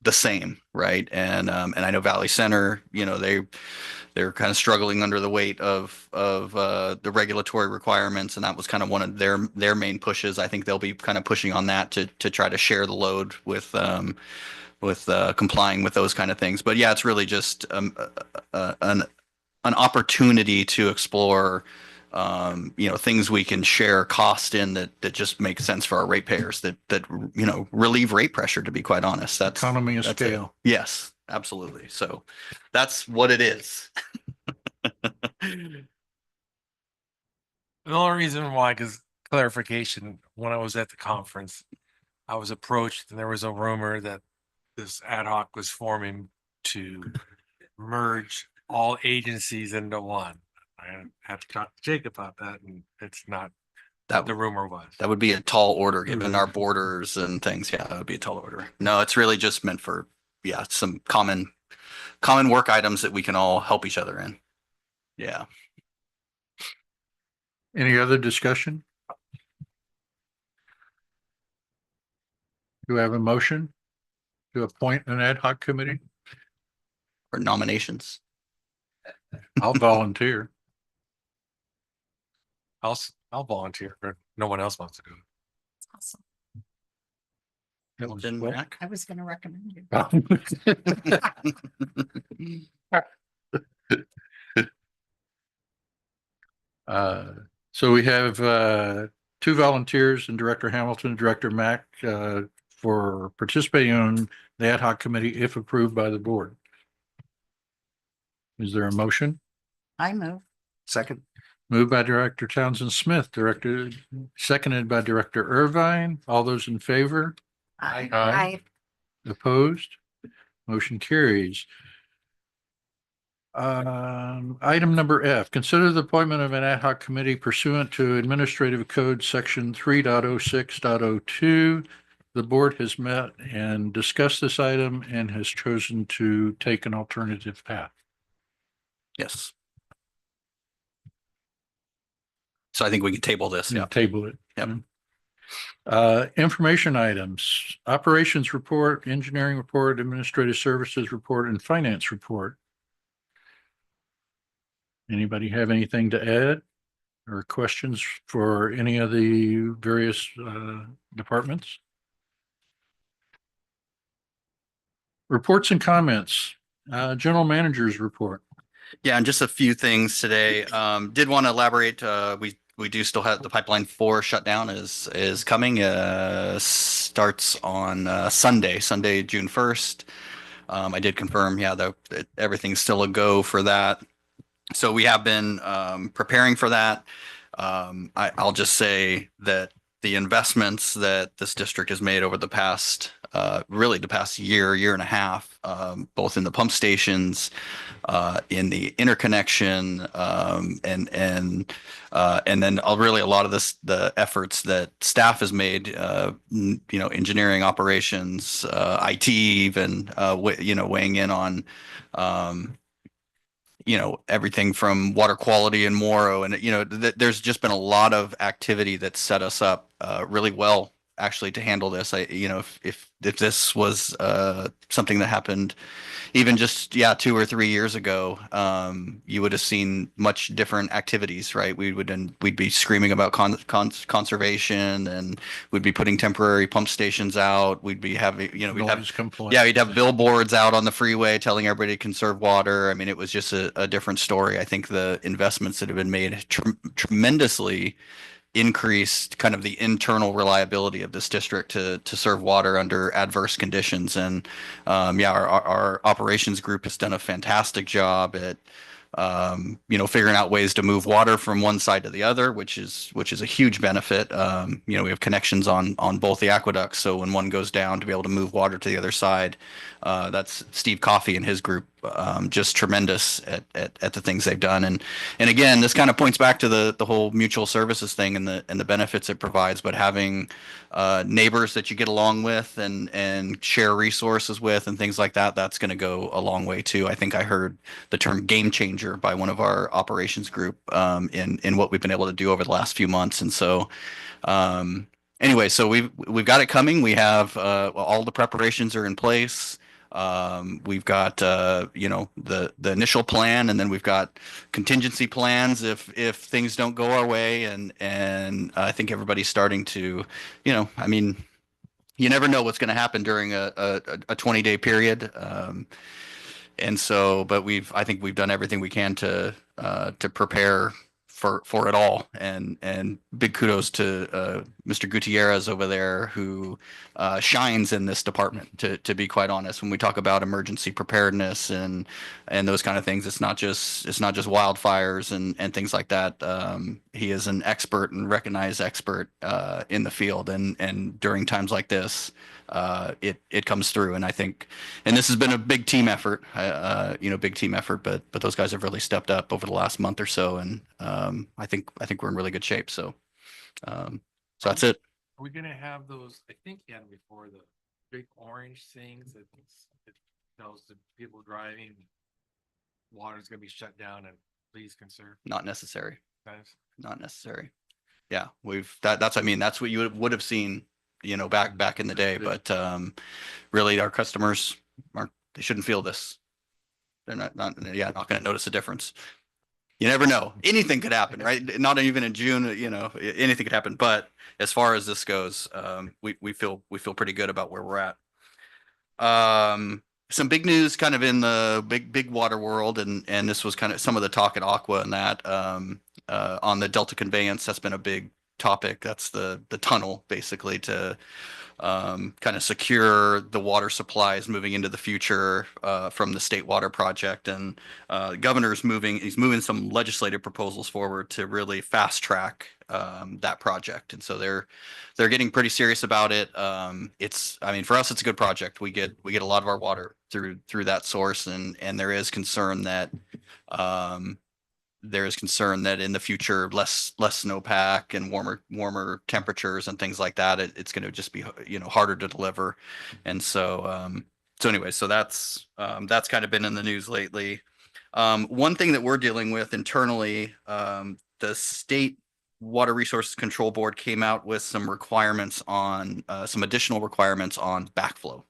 the same, right? And I know Valley Center, they're kind of struggling under the weight of the regulatory requirements, and that was kind of one of their main pushes. I think they'll be kind of pushing on that to try to share the load with complying with those kind of things. But yeah, it's really just an opportunity to explore things we can share cost in that just make sense for our ratepayers that relieve rate pressure, to be quite honest. That's Economy of that's it. scale. Yes, absolutely. So that's what it is. the only reason why, because clarification, when I was at the conference, I was approached and there was a rumor that this ad hoc was forming to merge all agencies into one. I had to talk to Jake about that, and it's not what the rumor was. That would be a tall order given our borders and things. Yeah, that would be a tall order. No, it's really just meant for some common work items that we can all help each other in. Yeah. Any other discussion? Do we have a motion to appoint an ad hoc committee? Or nominations? I'll volunteer. I'll volunteer, but no one else wants to do it. Awesome. Hamilton, Mac? I was gonna recommend you. So we have two volunteers, and Director Hamilton, and Director Mack, for participating on the ad hoc committee if approved by the board. Is there a motion? I move. Second. Moved by Director Townsend Smith, seconded by Director Irvine. All those in favor? Aye. Opposed? Motion carries. Item number F, consider the appointment of an ad hoc committee pursuant to Administrative Code Section 3.06.02. The board has met and discussed this item and has chosen to take an alternative path. Yes. So I think we can table this. Yeah. Table it. Yep. Information items, operations report, engineering report, administrative services report, and finance report. Anybody have anything to add or questions for any of the various departments? Reports and comments, general manager's report. Yeah, and just a few things today. Did want to elaborate. We do still have the pipeline 4 shutdown is coming. Starts on Sunday, June 1st. I did confirm, yeah, that everything's still a go for that. So we have been preparing for that. I'll just say that the investments that this district has made over the past, really the past year and a half, both in the pump stations, in the interconnection, and then really a lot of the efforts that staff has made, engineering, operations, IT, even, weighing in on, everything from water quality and Morrow. And, there's just been a lot of activity that set us up really well, actually, to handle this. If this was something that happened even just 2 or 3 years ago, you would have seen much different activities, right? We'd be screaming about conservation, and we'd be putting temporary pump stations out. We'd be having, we'd have billboards out on the freeway telling everybody to conserve water. I mean, it was just a different story. I think the investments that have been made tremendously increased kind of the internal reliability of this district to serve water under adverse conditions. And our operations group has done a fantastic job at figuring out ways to move water from one side to the other, which is a huge benefit. We have connections on both the aqueducts, so when one goes down, to be able to move water to the other side. That's Steve Coffey and his group, just tremendous at the things they've done. And again, this kind of points back to the whole mutual services thing and the benefits it provides. But having neighbors that you get along with and share resources with and things like that, that's going to go a long way too. I think I heard the term game changer by one of our operations group in what we've been able to do over the last few months. And so anyway, so we've got it coming. We have all the preparations are in place. We've got the initial plan, and then we've got contingency plans if things don't go our way, and I think everybody's starting to, I mean, you never know what's going to happen during a 20-day period. And so, but I think we've done everything we can to prepare for it all. And big kudos to Mr. Gutierrez over there, who shines in this department, to be quite honest. When we talk about emergency preparedness and those kind of things, it's not just wildfires and things like that. He is an expert and recognized expert in the field, and during times like this, it comes through. And I think, and this has been a big team effort, but those guys have really stepped up over the last month or so. And I think we're in really good shape. So that's it. Are we gonna have those, I think, before the big orange things that tells the people driving water's gonna be shut down and please conserve? Not necessary. Guys? Not necessary. Yeah, that's what you would have seen, back in the day. But really, our customers they shouldn't feel this. They're not going to notice a difference. You never know. Anything could happen, right? Not even in June, anything could happen. But as far as this goes, we feel pretty good about where we're at. Some big news kind of in the big water world, and this was kind of some of the talk at Aqua and that on the Delta Conveyance. That's been a big topic. That's the tunnel, basically, to kind of secure the water supplies moving into the future from the State Water Project. And the governor's he's moving some legislative proposals forward to really fast track that project. And so they're getting pretty serious about it. I mean, for us, it's a good project. We get a lot of our water through that source, and there is concern that in the future, less snowpack and warmer temperatures and things like that, it's going to just be harder to deliver. And so anyway, so that's kind of been in the news lately. One thing that we're dealing with internally, the state Water Resources Control Board came out with some requirements on, some additional requirements on backflow.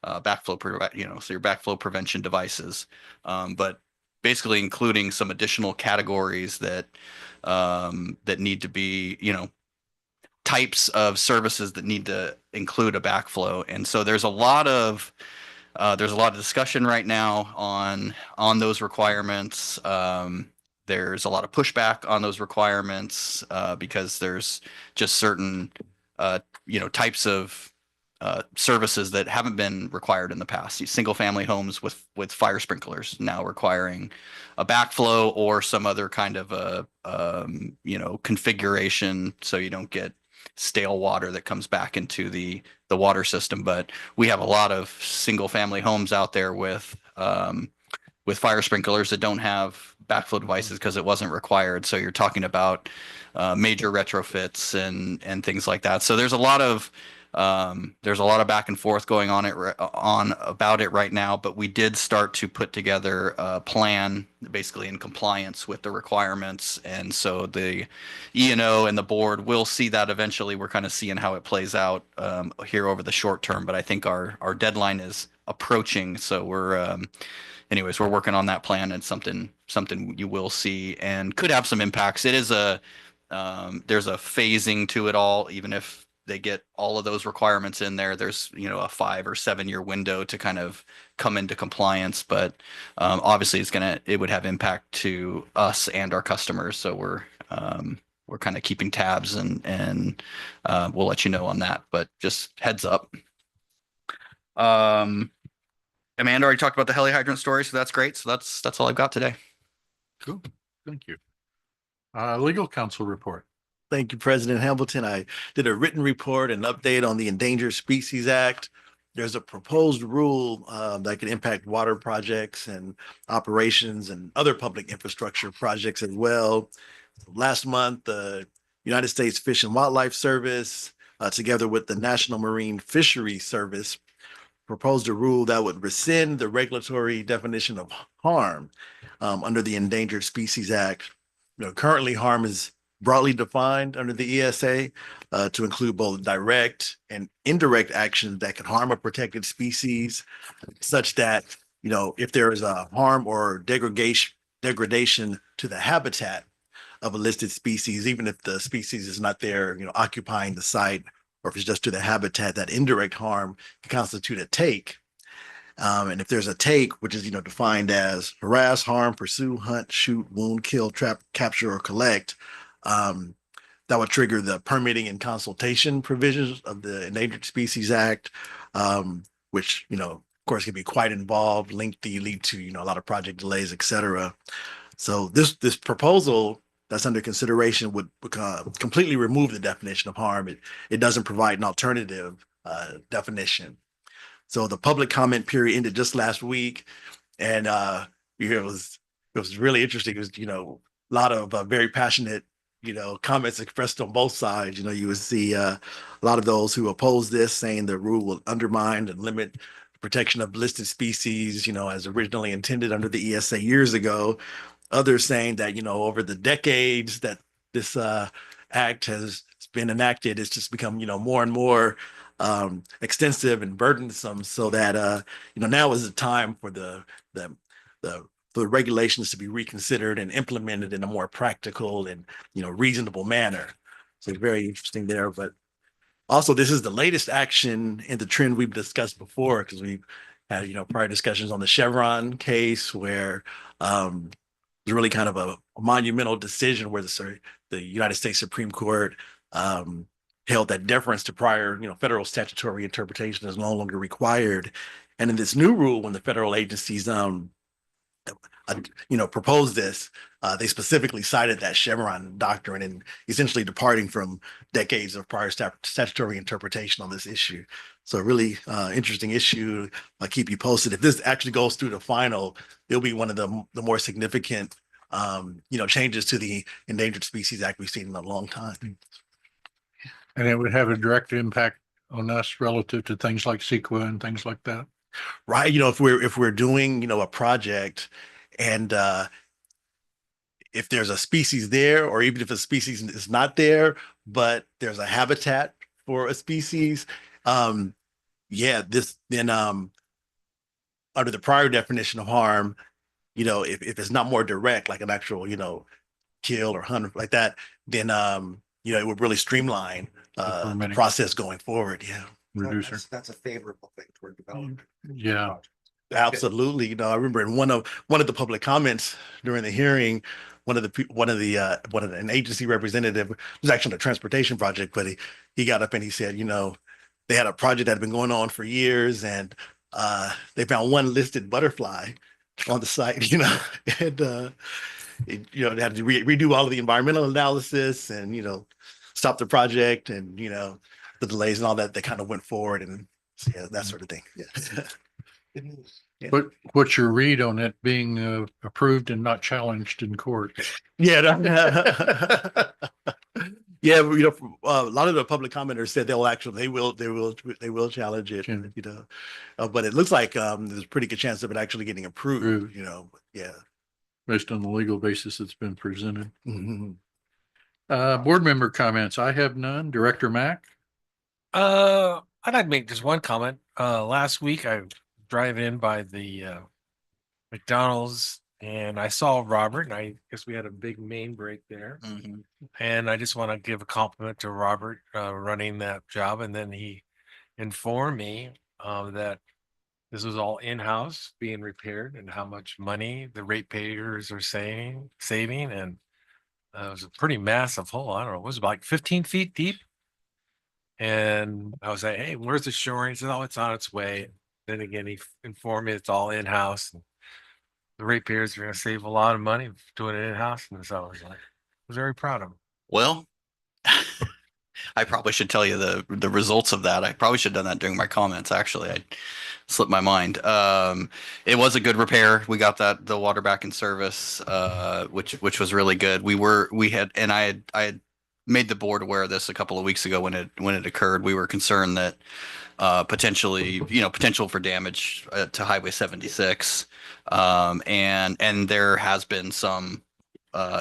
So your backflow prevention devices. But basically including some additional categories that, that need to be, types of services that need to include a backflow. And so there's a lot of discussion right now on those requirements. There's a lot of pushback on those requirements because there's just certain types of services that haven't been required in the past. These single family homes with fire sprinklers now requiring a backflow or some other kind of a configuration so you don't get stale water that comes back into the water system. But we have a lot of single family homes out there with fire sprinklers that don't have backflow devices because it wasn't required. So you're talking about major retrofits and things like that. So there's a lot of back and forth going on about it right now, but we did start to put together a plan basically in compliance with the requirements. And so the E&O and the board will see that eventually. We're kind of seeing how it plays out here over the short term, but I think our deadline is approaching. So we're working on that plan, and something you will see and could have some impacts. It is there's a phasing to it all. Even if they get all of those requirements in there, there's a 5 or 7 year window to kind of come into compliance. But obviously it would have impact to us and our customers. So we're kind of keeping tabs and we'll let you know on that. But just heads up. Amanda already talked about the heli hydrant story, so that's great. So that's all I've got today. Cool. Thank you. Legal counsel report. Thank you, President Hamilton. I did a written report and update on the Endangered Species Act. There's a proposed rule that could impact water projects and operations and other public infrastructure projects as well. Last month, the United States Fish and Wildlife Service, together with the National Marine Fisheries Service, proposed a rule that would rescind the regulatory definition of harm under the Endangered Species Act. Currently, harm is broadly defined under the ESA to include both direct and indirect actions that can harm a protected species, such that, if there is a harm or degradation to the habitat of a listed species, even if the species is not there, occupying the site, or if it's just to the habitat, that indirect harm can constitute a take. And if there's a take, which is, defined as harass, harm, pursue, hunt, shoot, wound, kill, trap, capture, or collect, that would trigger the permitting and consultation provisions of the Endangered Species Act, which, of course, can be quite involved, lengthy, lead to, a lot of project delays, et cetera. So this proposal that's under consideration would completely remove the definition of harm. It doesn't provide an alternative definition. So the public comment period ended just last week, and it was really interesting. It was, a lot of very passionate comments expressed on both sides. You would see a lot of those who oppose this saying the rule will undermine and limit the protection of listed species, as originally intended under the ESA years ago. Others saying that, over the decades that this act has been enacted, it's just become, more and more extensive and burdensome, so that, now is the time for the regulations to be reconsidered and implemented in a more practical and, reasonable manner. So very interesting there. But also, this is the latest action in the trend we've discussed before, because we've had, prior discussions on the Chevron case where it was really kind of a monumental decision where the United States Supreme Court held that deference to prior, federal statutory interpretation is no longer required. And in this new rule, when the federal agencies proposed this, they specifically cited that Chevron doctrine and essentially departing from decades of prior statutory interpretation on this issue. So a really interesting issue. I'll keep you posted. If this actually goes through the final, it'll be one of the more significant, changes to the Endangered Species Act we've seen in a long time. And it would have a direct impact on us relative to things like CEQA and things like that. Right. If we're doing, a project and if there's a species there, or even if a species is not there, but there's a habitat for a species, yeah, this then under the prior definition of harm, if it's not more direct, like an actual, kill or hunt like that, then it would really streamline the permitting. process going forward. Yeah. Reducer. That's a favorable thing toward development. Yeah. Absolutely. I remember in one of the public comments during the hearing, an agency representative, it was actually a transportation project, but he got up and he said, they had a project that had been going on for years, and they found one listed butterfly on the site, and they had to redo all of the environmental analysis and stop the project, and the delays and all that. They kind of went forward, and yeah, that sort of thing. Yeah. Yeah. What's your read on it being approved and not challenged in court? Yeah. Yeah, a lot of the public commenters said they will challenge it, but it looks like there's a pretty good chance of it actually getting approved. Yeah, Based on the legal basis that's been presented. Mhm. Board member comments. I have none. Director Mack. I'd like to make just one comment. Last week I drive in by the McDonald's and I saw Robert, and I guess we had a big main break there. And I just want to give a compliment to Robert running that job. And then he informed me that this was all in-house being repaired and how much money the ratepayers are saving. And it was a pretty massive hole. I don't know, it was like 15 feet deep. And I was like, hey, where's the shoring? He said, oh, it's on its way. Then again, he informed me it's all in-house. And the ratepayers are going to save a lot of money doing it in-house. And so I was very proud of him. Well, I probably should tell you the results of that. I probably should have done that during my comments. Actually, I slipped my mind. It was a good repair. We got the water back in service, which was really good. I had made the board aware of this a couple of weeks ago when it occurred. We were concerned that potential for damage to Highway 76, and there has been some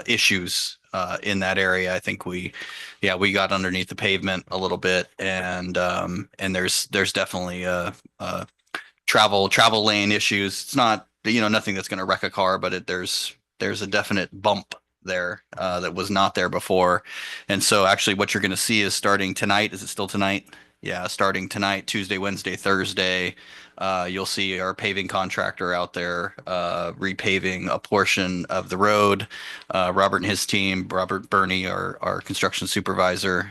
issues in that area. I think we got underneath the pavement a little bit, and there's definitely travel lane issues. It's not nothing that's going to wreck a car, but there's a definite bump there that was not there before. And so actually what you're going to see is starting tonight. Is it still tonight? Yeah, starting tonight, Tuesday, Wednesday, Thursday, you'll see our paving contractor out there repaving a portion of the road. Robert and his team, Robert Burney, our construction supervisor,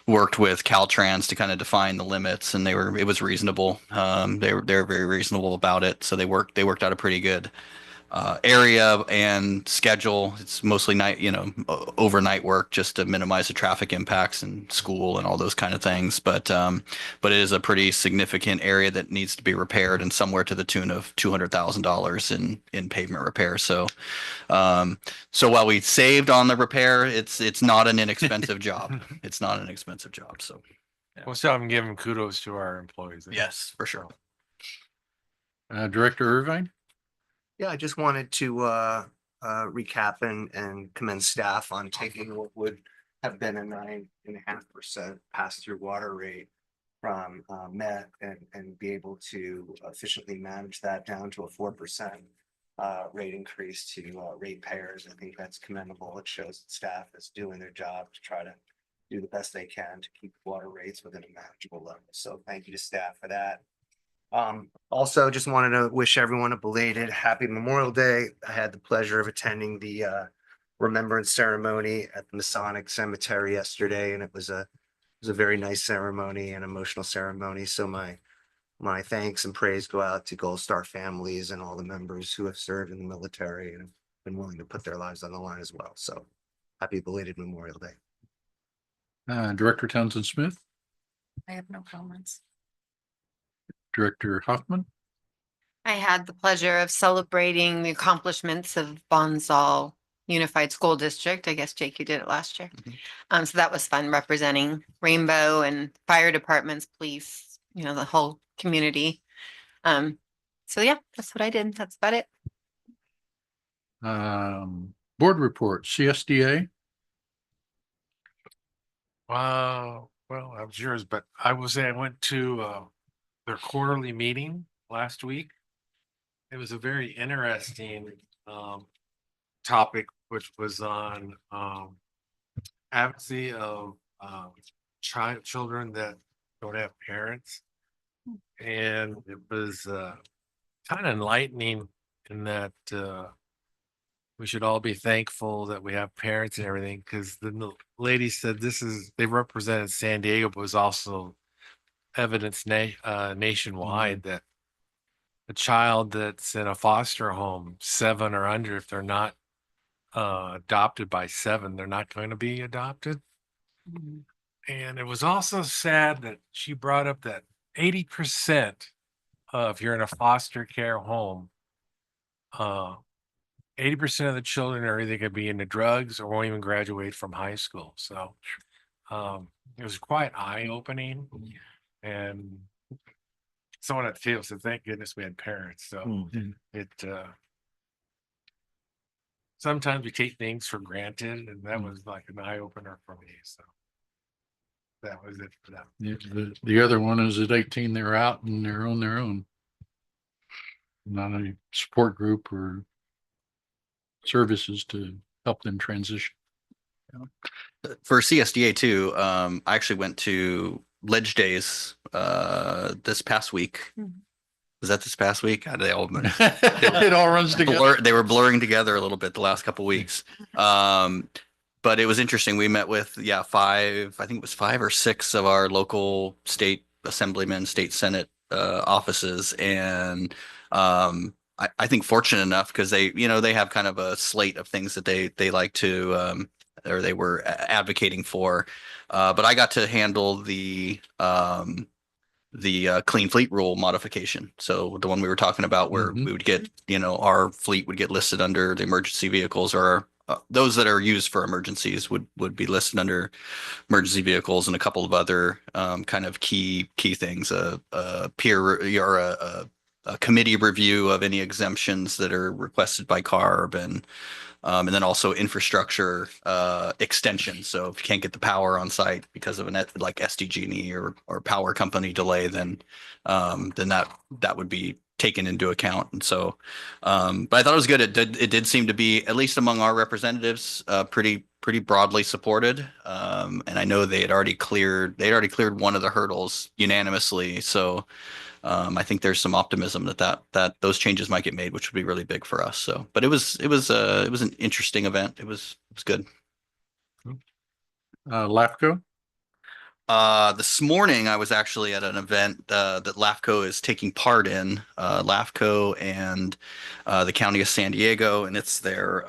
worked with Caltrans to kind of define the limits, and it was reasonable. They were very reasonable about it, so they worked out a pretty good area and schedule. It's mostly night, overnight work just to minimize the traffic impacts and school and all those kind of things. But it is a pretty significant area that needs to be repaired, and somewhere to the tune of $200,000 in pavement repair. So while we saved on the repair, it's not an inexpensive job. It's not an expensive job. So We'll still give him kudos to our employees. yes, for sure. Director Irvine. Yeah, I just wanted to recap and commend staff on taking what would have been a 9.5% pass-through water rate from Met and be able to efficiently manage that down to a 4% rate increase to ratepayers. I think that's commendable. It shows that staff is doing their job to try to do the best they can to keep water rates within a manageable level. So thank you to staff for that. Also just wanted to wish everyone a belated happy Memorial Day. I had the pleasure of attending the remembrance ceremony at the Masonic Cemetery yesterday, and it was a very nice ceremony and emotional ceremony. So my thanks and praise go out to Gold Star families and all the members who have served in the military and have been willing to put their lives on the line as well. So happy belated Memorial Day. Director Townsend Smith. I have no comments. Director Hoffman. I had the pleasure of celebrating the accomplishments of Bonsall Unified School District. I guess, Jake, you did it last year. So that was fun, representing Rainbow and fire departments, police, the whole community. So yeah, that's what I did. That's about it. Board report, CSDA. Well, that was yours, but I went to their quarterly meeting last week. It was a very interesting topic, which was on advocacy of children that don't have parents. And it was kind of enlightening in that we should all be thankful that we have parents and everything, because the lady said they represented San Diego, but was also evidence nationwide that a child that's in a foster home, 7 or under, if they're not adopted by 7, they're not going to be adopted. And it was also sad that she brought up that 80% if you're in a foster care home, 80% of the children are either going to be into drugs or won't even graduate from high school. So it was quite eye-opening, and someone at the table said, "Thank goodness we had parents." So it sometimes we take things for granted, and that was like an eye-opener for me. So that was it for that. The other one is at 18, they're out and they're on their own. Not a support group or services to help them transition. For CSDA too, I actually went to Ledge Days this past week. Was that this past week? They all It all runs together. They were blurring together a little bit the last couple of weeks. But it was interesting. We met with 5 or 6 of our local state assemblymen, state senate offices, and I think fortunate enough because they have kind of a slate of things that they like to or they were advocating for. But I got to handle the clean fleet rule modification. So the one we were talking about where we would get, our fleet would get listed under the emergency vehicles, or those that are used for emergencies would be listed under emergency vehicles, and a couple of other kind of key things, a peer or a committee review of any exemptions that are requested by CARB, and then also infrastructure extension. So if you can't get the power on site because of like SDG&E or power company delay, then that would be taken into account. And so, but I thought it was good. It did seem to be, at least among our representatives, pretty broadly supported. And I know they had already cleared one of the hurdles unanimously. So I think there's some optimism that those changes might get made, which would be really big for us. So, but it was an interesting event. It was good. LAFCO. This morning I was actually at an event that LAFCO is taking part in, LAFCO and the County of San Diego, and it's their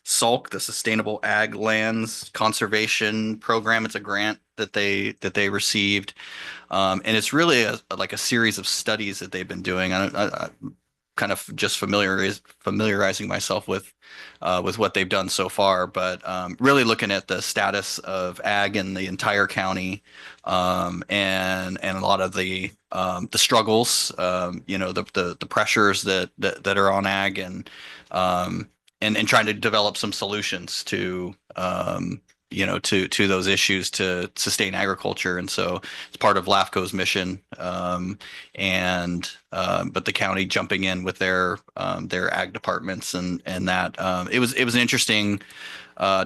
SALC, the Sustainable Ag Lands Conservation Program. It's a grant that they received, and it's really like a series of studies that they've been doing. I kind of just familiarizing myself with what they've done so far, but really looking at the status of ag in the entire county, and a lot of the struggles, the pressures that are on ag, and trying to develop some solutions to those issues to sustain agriculture. And so it's part of LAFCO's mission, but the county jumping in with their ag departments, and that it was an interesting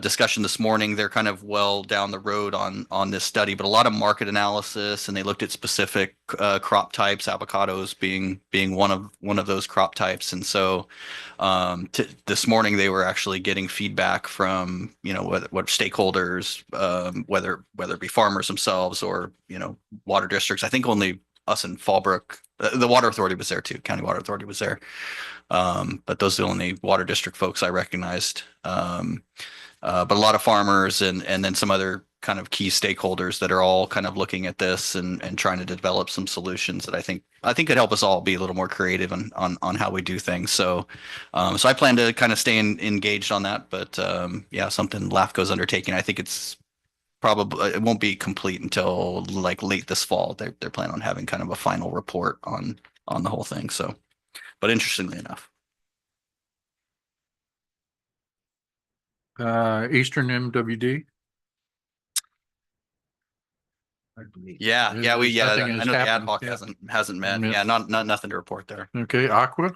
discussion this morning. They're kind of well down the road on this study, but a lot of market analysis, and they looked at specific crop types, avocados being one of those crop types. And so this morning they were actually getting feedback from what stakeholders, whether it be farmers themselves or water districts. I think only us in Fallbrook, the water authority was there too. County Water Authority was there, but those are the only water district folks I recognized. But a lot of farmers and then some other kind of key stakeholders that are all kind of looking at this and trying to develop some solutions that I think could help us all be a little more creative on how we do things. So I plan to kind of stay engaged on that, but something LAFCO's undertaking. I think it won't be complete until like late this fall. They're planning on having kind of a final report on the whole thing. So, but interestingly enough. Eastern MWD. Yeah, yeah, I Nothing has know the ad happened hoc yet. hasn't met. Yeah. Yeah, nothing to report there. Okay, Aqua.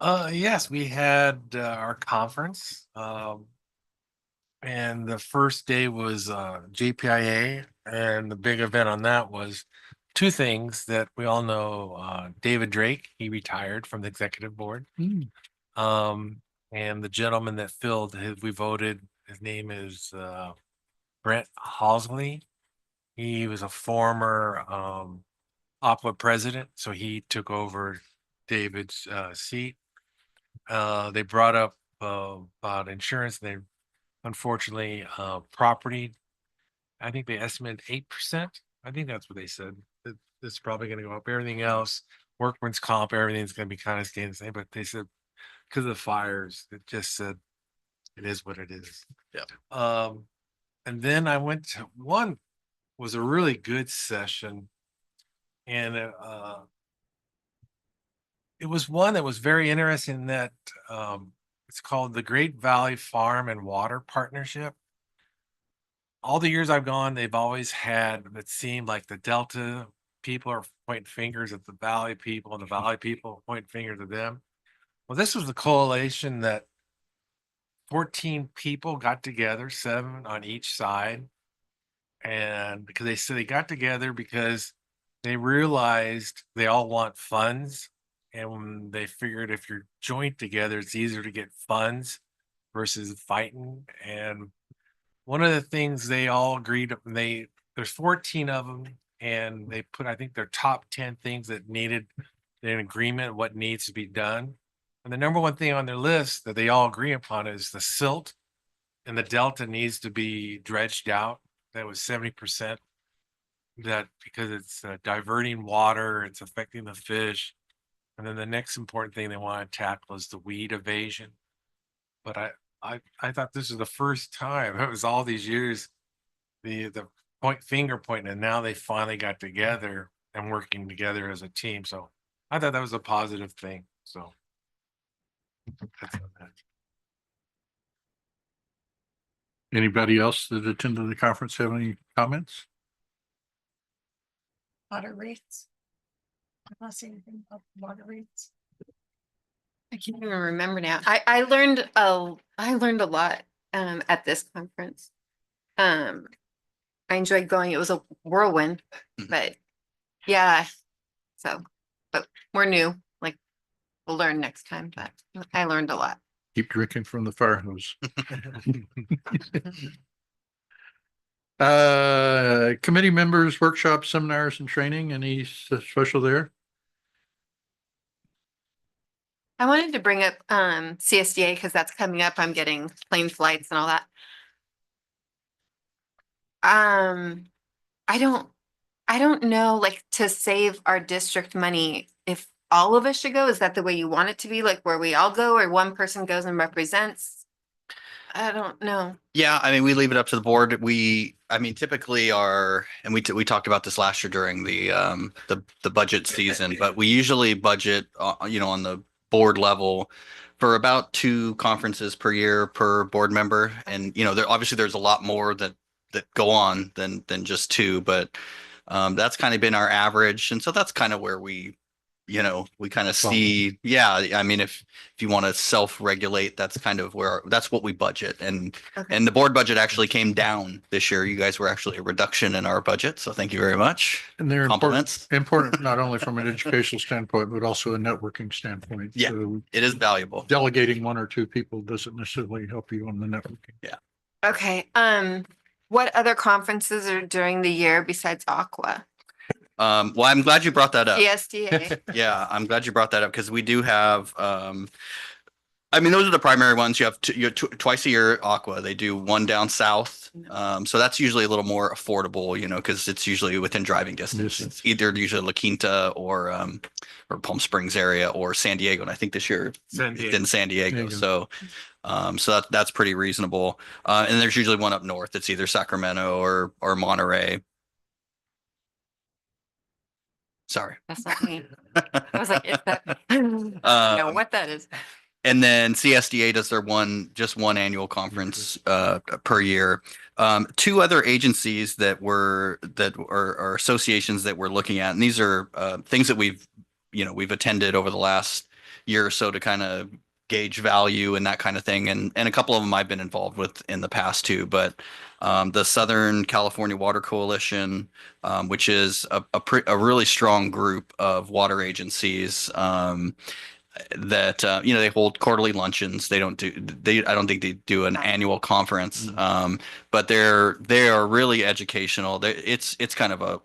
Yes, we had our conference. And the first day was JPIA, and the big event on that was two things that we all know. David Drake, he retired from the executive board. And the gentleman that we voted, his name is Brent Halsley. He was a former Aqua president, so he took over David's seat. They brought up about insurance. They unfortunately property. I think they estimated 8%. I think that's what they said. It's probably going to go up. Everything else, workman's comp, everything's going to be kind of staying the same. But they said because of the fires, it just said it is what it is. Yeah. And then I went to one was a really good session, and it was one that was very interesting that it's called the Great Valley Farm and Water Partnership. All the years I've gone, they've always had, it seemed like the Delta people are pointing fingers at the Valley people and the Valley people pointing fingers at them. Well, this was the coalition that 14 people got together, 7 on each side. And because they said they got together because they realized they all want funds. And when they figured if you're joint together, it's easier to get funds versus fighting. And one of the things they all agreed, there's 14 of them, and they put, I think, their top 10 things that needed an agreement, what needs to be done. And the number one thing on their list that they all agree upon is the silt and the delta needs to be dredged out. That was 70%. That because it's diverting water, it's affecting the fish. And then the next important thing they want to tackle is the weed evasion. But I thought this was the first time. It was all these years, the finger pointing, and now they finally got together and working together as a team. So I thought that was a positive thing. So that's on that. Anybody else that attended the conference have any comments? Water rates. I'm not seeing anything about water rates. I can't even remember now. I learned a lot at this conference. I enjoyed going. It was a whirlwind, but yeah. So, but we're new. Like we'll learn next time. But I learned a lot. Keep drinking from the fire hose. Committee members, workshops, seminars, and training. Any special there? I wanted to bring up CSDA because that's coming up. I'm getting plane flights and all that. I don't know, like to save our district money, if all of us should go. Is that the way you want it to be? Like where we all go or one person goes and represents? I don't know. Yeah, I mean, we leave it up to the board. Typically and we talked about this last year during the budget season, but we usually budget, on the board level for about 2 conferences per year per board member. And, there's a lot more that go on than just 2, but that's kind of been our average. And so that's kind of where we kind of see, I mean, if you want to self-regulate, that's kind of that's what we budget. And the board budget actually came down this year. You guys were actually a reduction in our budget. So thank you very much. And they're compliments. Important not only from an educational standpoint, but also a networking standpoint. Yeah, so it is valuable. Delegating 1 or 2 people doesn't necessarily help you on the networking. Yeah. Okay. What other conferences are during the year besides Aqua? Well, I'm glad you brought that up. CSDA. Yeah, I'm glad you brought that up because we do have, those are the primary ones. You have twice a year Aqua. They do one down south. So that's usually a little more affordable, because it's usually within driving distance. It's either usually La Quinta or Palm Springs area or San Diego. And I think this year it's in San Diego. So that's pretty reasonable. And there's usually one up north. It's either Sacramento or Monterey. Sorry. That's not me. I was like, is that? I don't know what that is. And then CSDA does their just one annual conference per year. Two other agencies that are associations that we're looking at, and these are things that we've attended over the last year or so to kind of gauge value and that kind of thing. And a couple of them I've been involved with in the past too. But the Southern California Water Coalition, which is a really strong group of water agencies. That they hold quarterly luncheons. I don't think they do an annual conference. But they are really educational. It's kind of a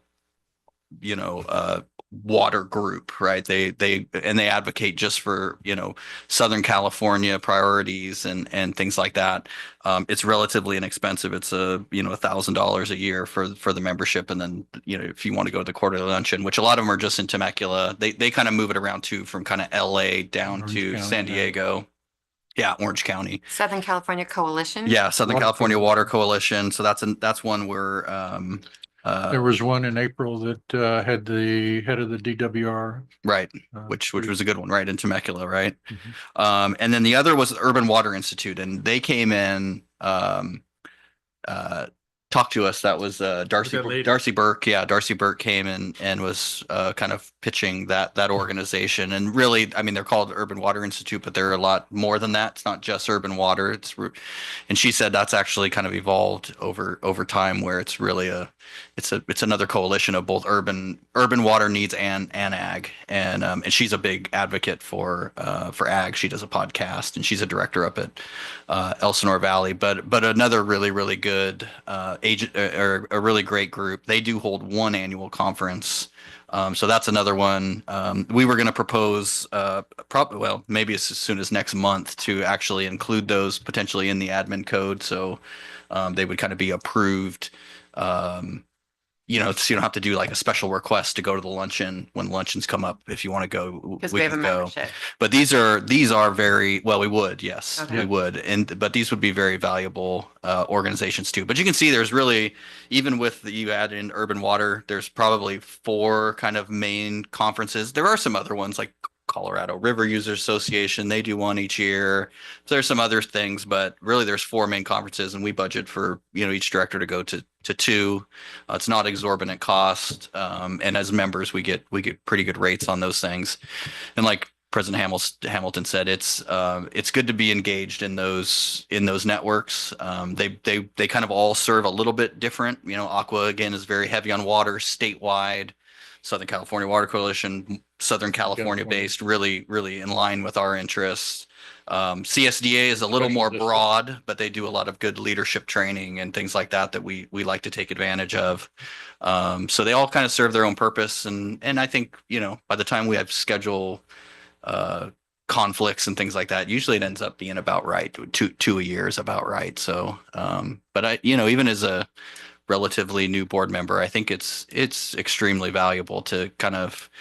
water group, right? They advocate just for Southern California priorities and things like that. It's relatively inexpensive. It's $1,000 a year for the membership, and then if you want to go to the quarterly luncheon, which a lot of them are just in Temecula, they kind of move it around too, from kind of LA down Orange to County, San Diego. Yeah, Orange County. Southern California Coalition. Yeah, Southern California Water Coalition. So that's one where There was one in April that had the head of the DWR. right, which was a good one, right, in Temecula, right? Mm-hmm. And then the other was the Urban Water Institute, and they came in, talked to us. That was Darcy Burke. Yeah, Darcy Burke came in and was kind of pitching that organization. And really, I mean, they're called Urban Water Institute, but they're a lot more than that. It's not just urban water. And she said that's actually kind of evolved over time, where it's really it's another coalition of both urban water needs and ag. And she's a big advocate for ag. She does a podcast, and she's a director up at Elsinore Valley. But another really good agent, or a really great group. They do hold one annual conference. So that's another one. We were going to propose, maybe as soon as next month, to actually include those potentially in the admin code. So they would kind of be approved. So you don't have to do like a special request to go to the luncheon when luncheons come up. If you want to go, Because we have a can go. membership. But these are very well. We would, yes, Okay. we would, but these would be very valuable organizations too. But you can see there's really, even with you add in urban water, there's probably 4 kind of main conferences. There are some other ones like Colorado River Users Association. They do one each year. So there's some other things, but really there's 4 main conferences, and we budget for each director to go to 2. It's not exorbitant cost, and as members we get pretty good rates on those things. And like President Hamilton said, it's good to be engaged in those networks. They kind of all serve a little bit different. Aqua again is very heavy on water statewide. Southern California Water Coalition, Southern California based, really in line with our interests. CSDA is a little more broad, but they do a lot of good leadership training and things like that we like to take advantage of. So they all kind of serve their own purpose. And I think, by the time we have schedule conflicts and things like that, usually it ends up being about right. Two a year is about right. So, but even as a relatively new board member, I think it's extremely valuable to kind of,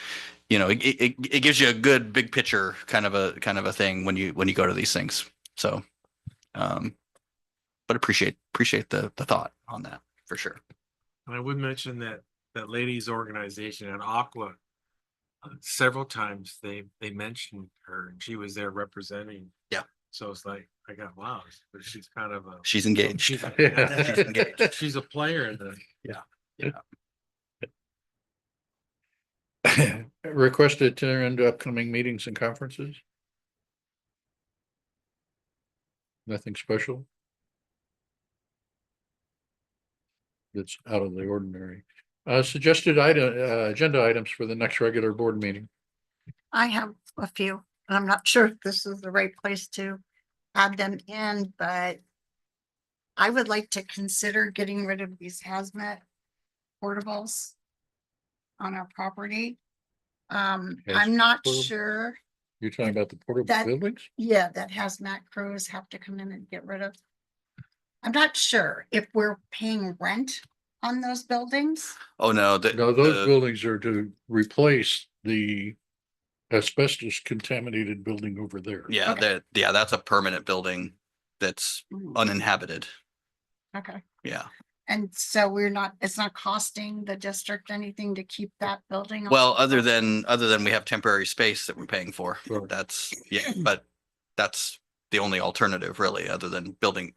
it gives you a good big picture kind of a thing when you go to these things. So, but appreciate the thought on that for sure. I would mention that ladies organization at Aqua, several times they mentioned her, and she was there representing. Yeah. So it's like, I got, wow, but she's kind of she's engaged. She's engaged. She's a player in the. Yeah. Request to attend upcoming meetings and conferences? Nothing special? That's out of the ordinary. Suggested agenda items for the next regular board meeting. I have a few, and I'm not sure if this is the right place to add them in, but I would like to consider getting rid of these hazmat portables on our property. I'm not portable? sure. You're talking about the portable That- buildings? Yeah, that hazmat crews have to come in and get rid of. I'm not sure if we're paying rent on those buildings. Oh no, No, those buildings are to replace the asbestos contaminated building over there. Yeah, that's a permanent building that's uninhabited. Okay. Yeah. And so it's not costing the district anything to keep that building. Well, other than we have temporary space that we're paying for. That's but that's the only alternative really, other than building,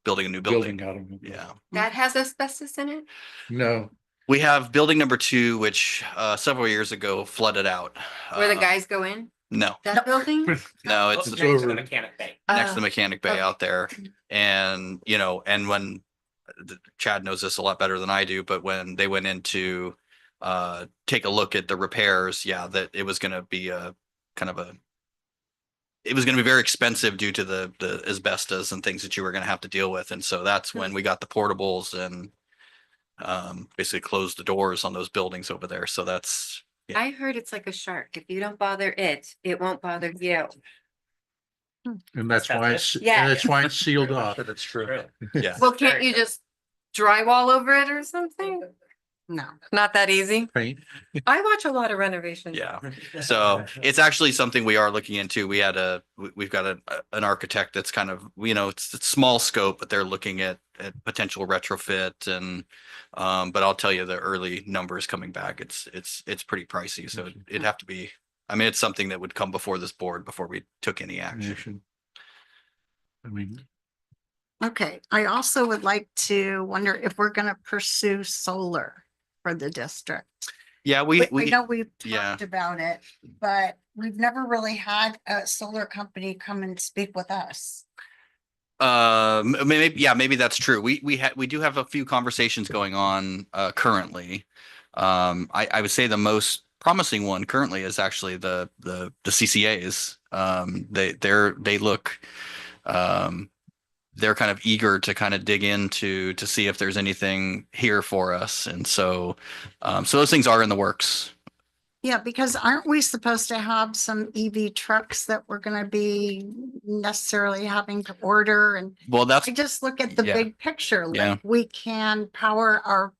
building a new building. Building out of. Yeah. That has asbestos in it? No, We have building number 2, which several years ago flooded out. Where the Uh, guys go in? No, That building? no, it's It's Next to over. the mechanic bay. next to the Oh, mechanic bay okay. out there. And, and when Chad knows this a lot better than I do, but when they went in to take a look at the repairs, yeah, that it was going to be it was going to be very expensive due to the asbestos and things that you were going to have to deal with. And so that's when we got the portables and basically closed the doors on those buildings over there. So that's, yeah. I heard it's like a shark. If you don't bother it, it won't bother you. and that's That's why it? it's, Yeah. that's why it's sealed off. That's true. Really? Yeah. Well, can't you just drywall over it or something? No. Not that easy. Paint. I watch a lot of renovations. Yeah. So it's actually something we are looking into. We've got an architect that's kind of, it's small scope, but they're looking at potential retrofit and, but I'll tell you the early numbers coming back, it's pretty pricey. So it'd have to be, it's something that would come before this board before we took any action. I mean, Okay, I also would like to wonder if we're gonna pursue solar for the district. Yeah, I we, know we've yeah. talked about it, but we've never really had a solar company come and speak with us. Maybe that's true. We do have a few conversations going on currently. I would say the most promising one currently is actually the CCAs. They look they're kind of eager to kind of dig into to see if there's anything here for us. And so those things are in the works. Yeah, because aren't we supposed to have some EV trucks that we're gonna be necessarily having to order? And Well, that's, I just look at the yeah. big picture, Yeah. like we can power our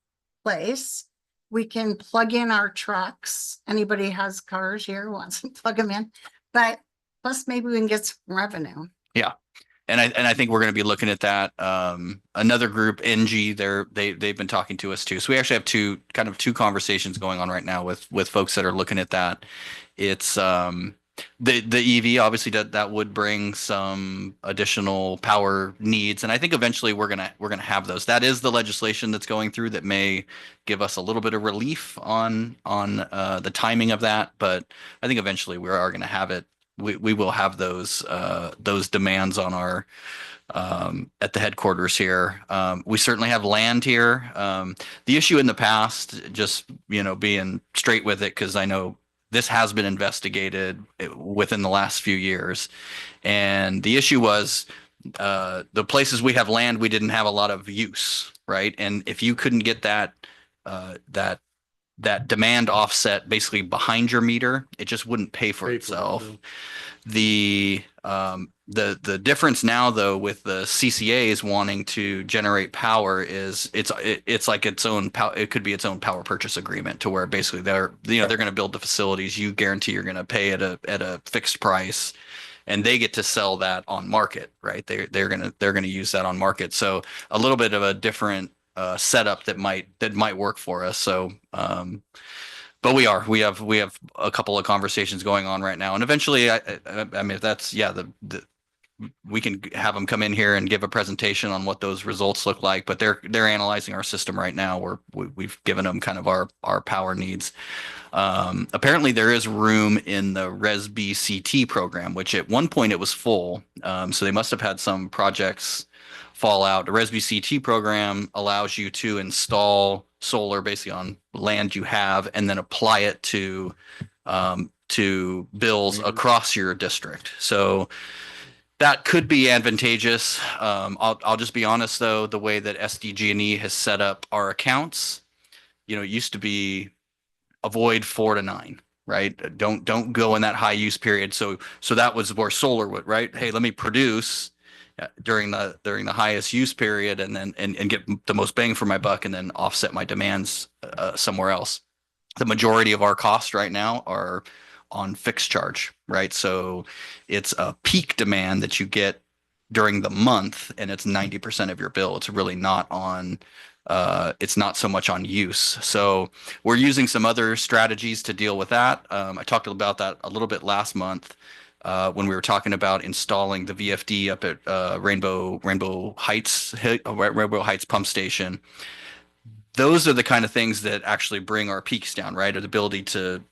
place. We can plug in our trucks. Anybody has cars here wants to plug them in, but plus maybe we can get some revenue. yeah. And I think we're going to be looking at that. Another group, NG, they've been talking to us too. So we actually have two conversations going on right now with folks that are looking at that. It's the EV obviously that would bring some additional power needs, and I think eventually we're gonna have those. That is the legislation that's going through that may give us a little bit of relief on the timing of that, but I think eventually we are going to have it. We will have those demands on our at the headquarters here. We certainly have land here. The issue in the past, just being straight with it, because I know this has been investigated within the last few years, and the issue was the places we have land, we didn't have a lot of use, right? And if you couldn't get that demand offset basically behind your meter, it just wouldn't pay for itself. The difference now though with the CCAs wanting to generate power is it's like its own power. It could be its own power purchase agreement to where basically they're going to build the facilities. You guarantee you're going to pay at a fixed price, and they get to sell that on market, right? They're going to use that on market. So a little bit of a different setup that might work for us. So, but we have a couple of conversations going on right now, and eventually, I mean, if that's we can have them come in here and give a presentation on what those results look like. But they're analyzing our system right now. We've given them kind of our power needs. Apparently, there is room in the RESB CT program, which at one point it was full. So they must have had some projects fall out. The RESB CT program allows you to install solar basically on land you have and then apply it to bills across your district. So that could be advantageous. I'll just be honest though, the way that SDG&E has set up our accounts, it used to be avoid 4 to 9. Right? Don't go in that high use period. So that was where solar would, right? Hey, let me produce during the highest use period and then and get the most bang for my buck and then offset my demands somewhere else. The majority of our costs right now are on fixed charge, right? So it's a peak demand that you get during the month and it's 90% of your bill. It's really not on it's not so much on use. So we're using some other strategies to deal with that. I talked about that a little bit last month. when we were talking about installing the VFD up at Rainbow Heights pump station. Those are the kind of things that actually bring our peaks down, right? Or the ability to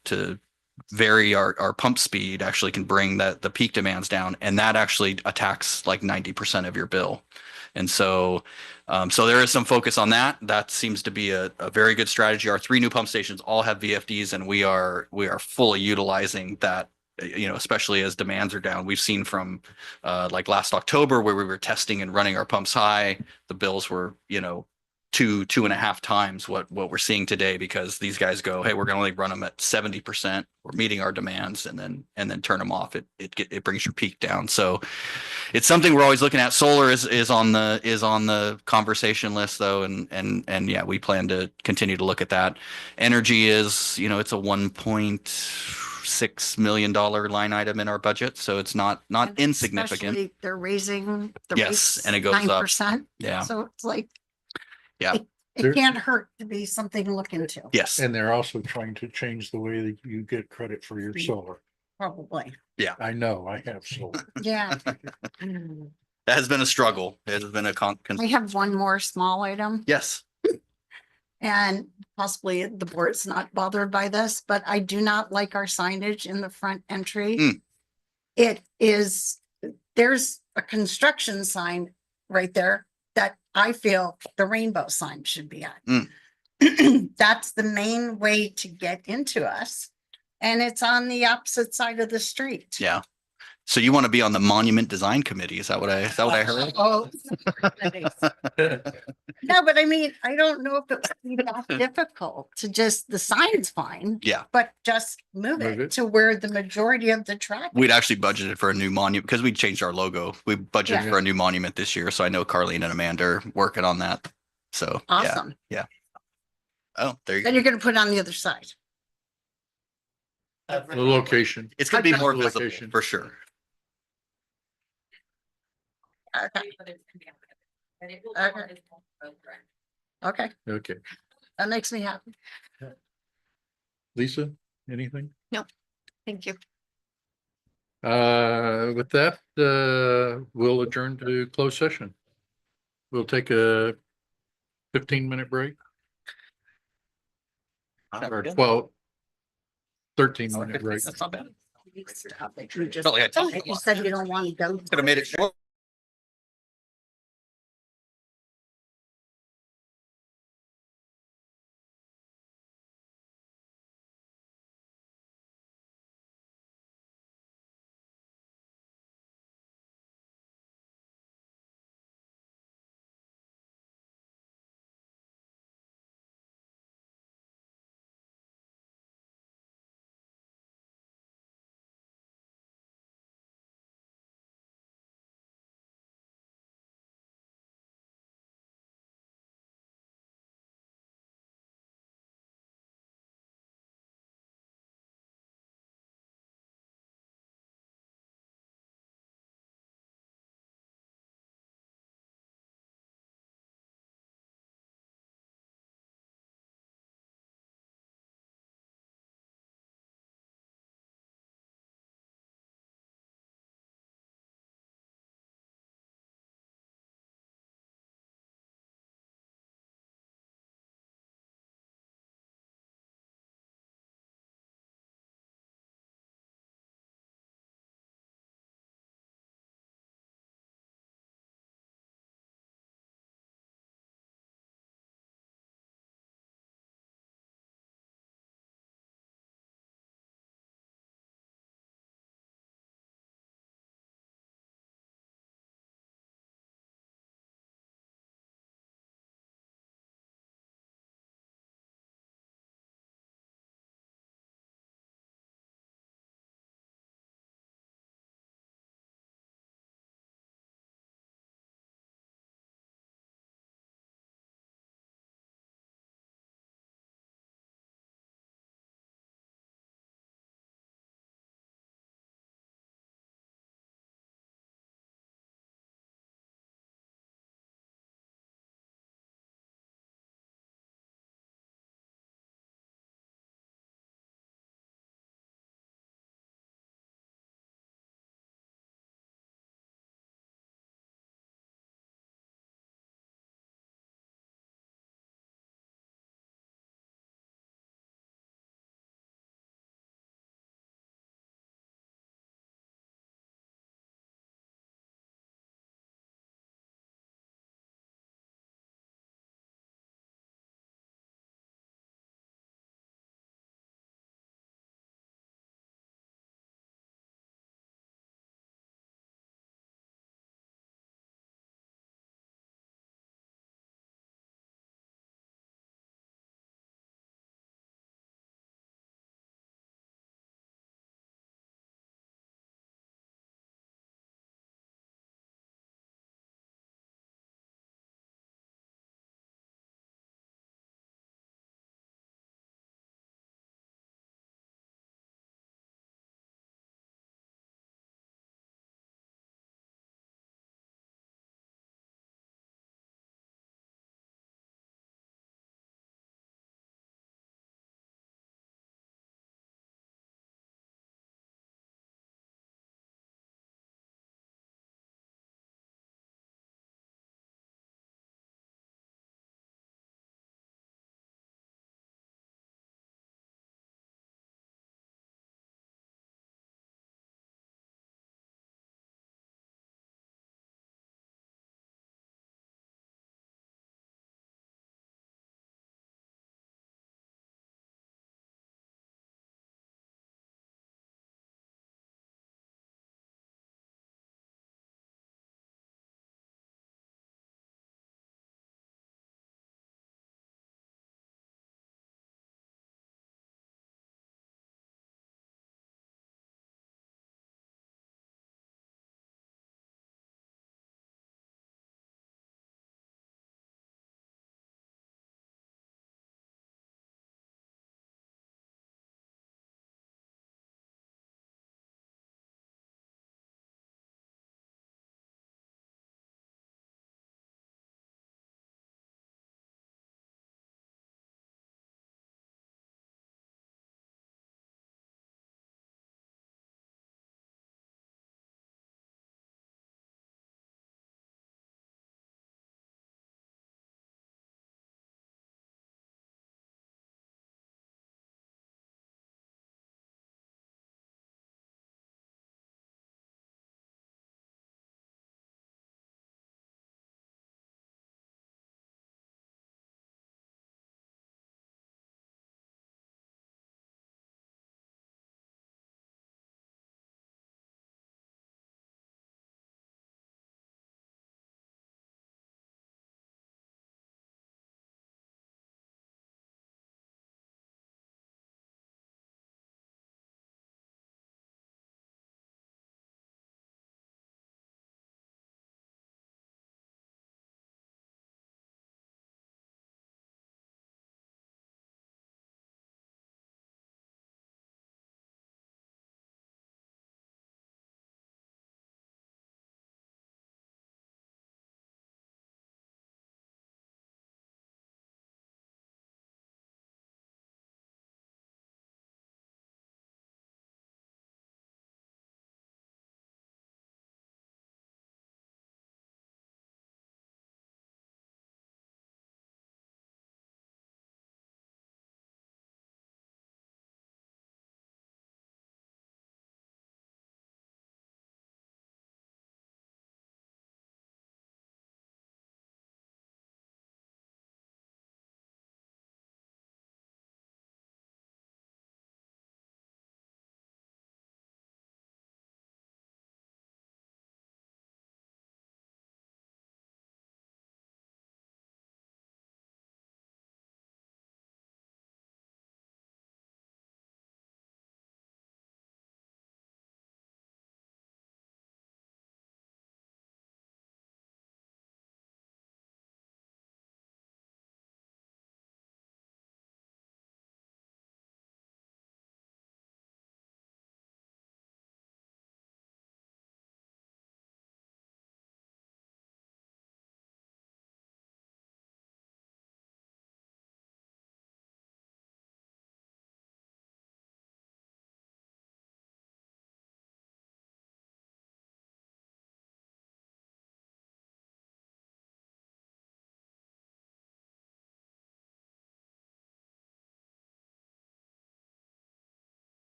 vary our pump speed actually can bring the peak demands down, and that actually attacks like 90% of your bill. And so there is some focus on that. That seems to be a very good strategy. Our 3 new pump stations all have VFDs, and we are fully utilizing that, especially as demands are down. We've seen from like last October where we were testing and running our pumps high, the bills were, 2.5 times what we're seeing today, because these guys go, hey, we're going to only run them at 70%. We're meeting our demands, and then turn them off. It brings your peak down. So it's something we're always looking at. Solar is on the conversation list though. And yeah, we plan to continue to look at that. Energy is, it's a $1.6 million line item in our budget. So it's not insignificant. Especially they're raising the Yes, rates and it goes up. 9%. Yeah. So it's like, Yeah. it can't hurt to be something to look into. Yes. And they're also trying to change the way that you get credit for your solar. Probably. Yeah. I know, I have solar. Yeah. That has been a struggle. It has been a I have one more small item. Yes. And possibly the board's not bothered by this, but I do not like our signage in the front entry. There's a construction sign right there that I feel the rainbow sign should be on. That's the main way to get into us. And it's on the opposite side of the street. Yeah. So you want to be on the monument design committee? Is that what I heard? Oh. No, but I mean, I don't know if it would be that difficult to just, the sign's fine. Yeah. But just move it to where the majority of the traffic. We'd actually budgeted for a new monument because we changed our logo. We budgeted Yeah. for a new monument this year. So I know Carlene and Amanda are working on that. So Awesome. Yeah. Oh, there you Then go. you're gonna put it on the other side. The location. It's going to be more visible Location. for sure. Okay. Okay, Okay. that makes me happy. Lisa, anything? No, thank you. With that, we'll adjourn to closed session. We'll take a 15-minute break. Or 13-minute break. That's not bad. Stop it. You just, Felt like I talked a you lot. said you don't want to go. Could have made it short.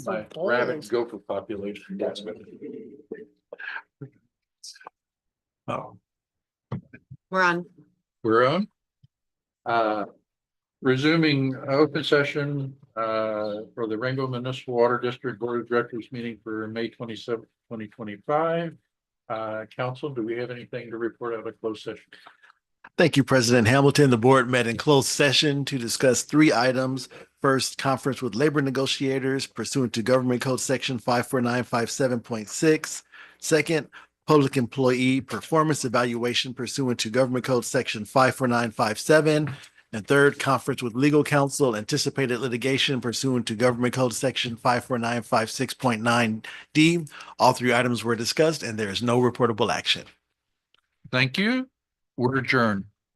My rabbit gopher population. That's what. Oh, We're on. we're on. Resuming open session for the Rainbow Municipal Water District Board of Directors meeting for May 27th, 2025. Council, do we have anything to report out of closed session? Thank you, President Hamilton. The board met in closed session to discuss 3 items. First, conference with labor negotiators pursuant to Government Code Section 54957.6. Second, public employee performance evaluation pursuant to Government Code Section 54957. And third, conference with legal counsel, anticipated litigation pursuant to Government Code Section 54956.9D. All 3 items were discussed and there is no reportable action. Thank you. We're adjourned.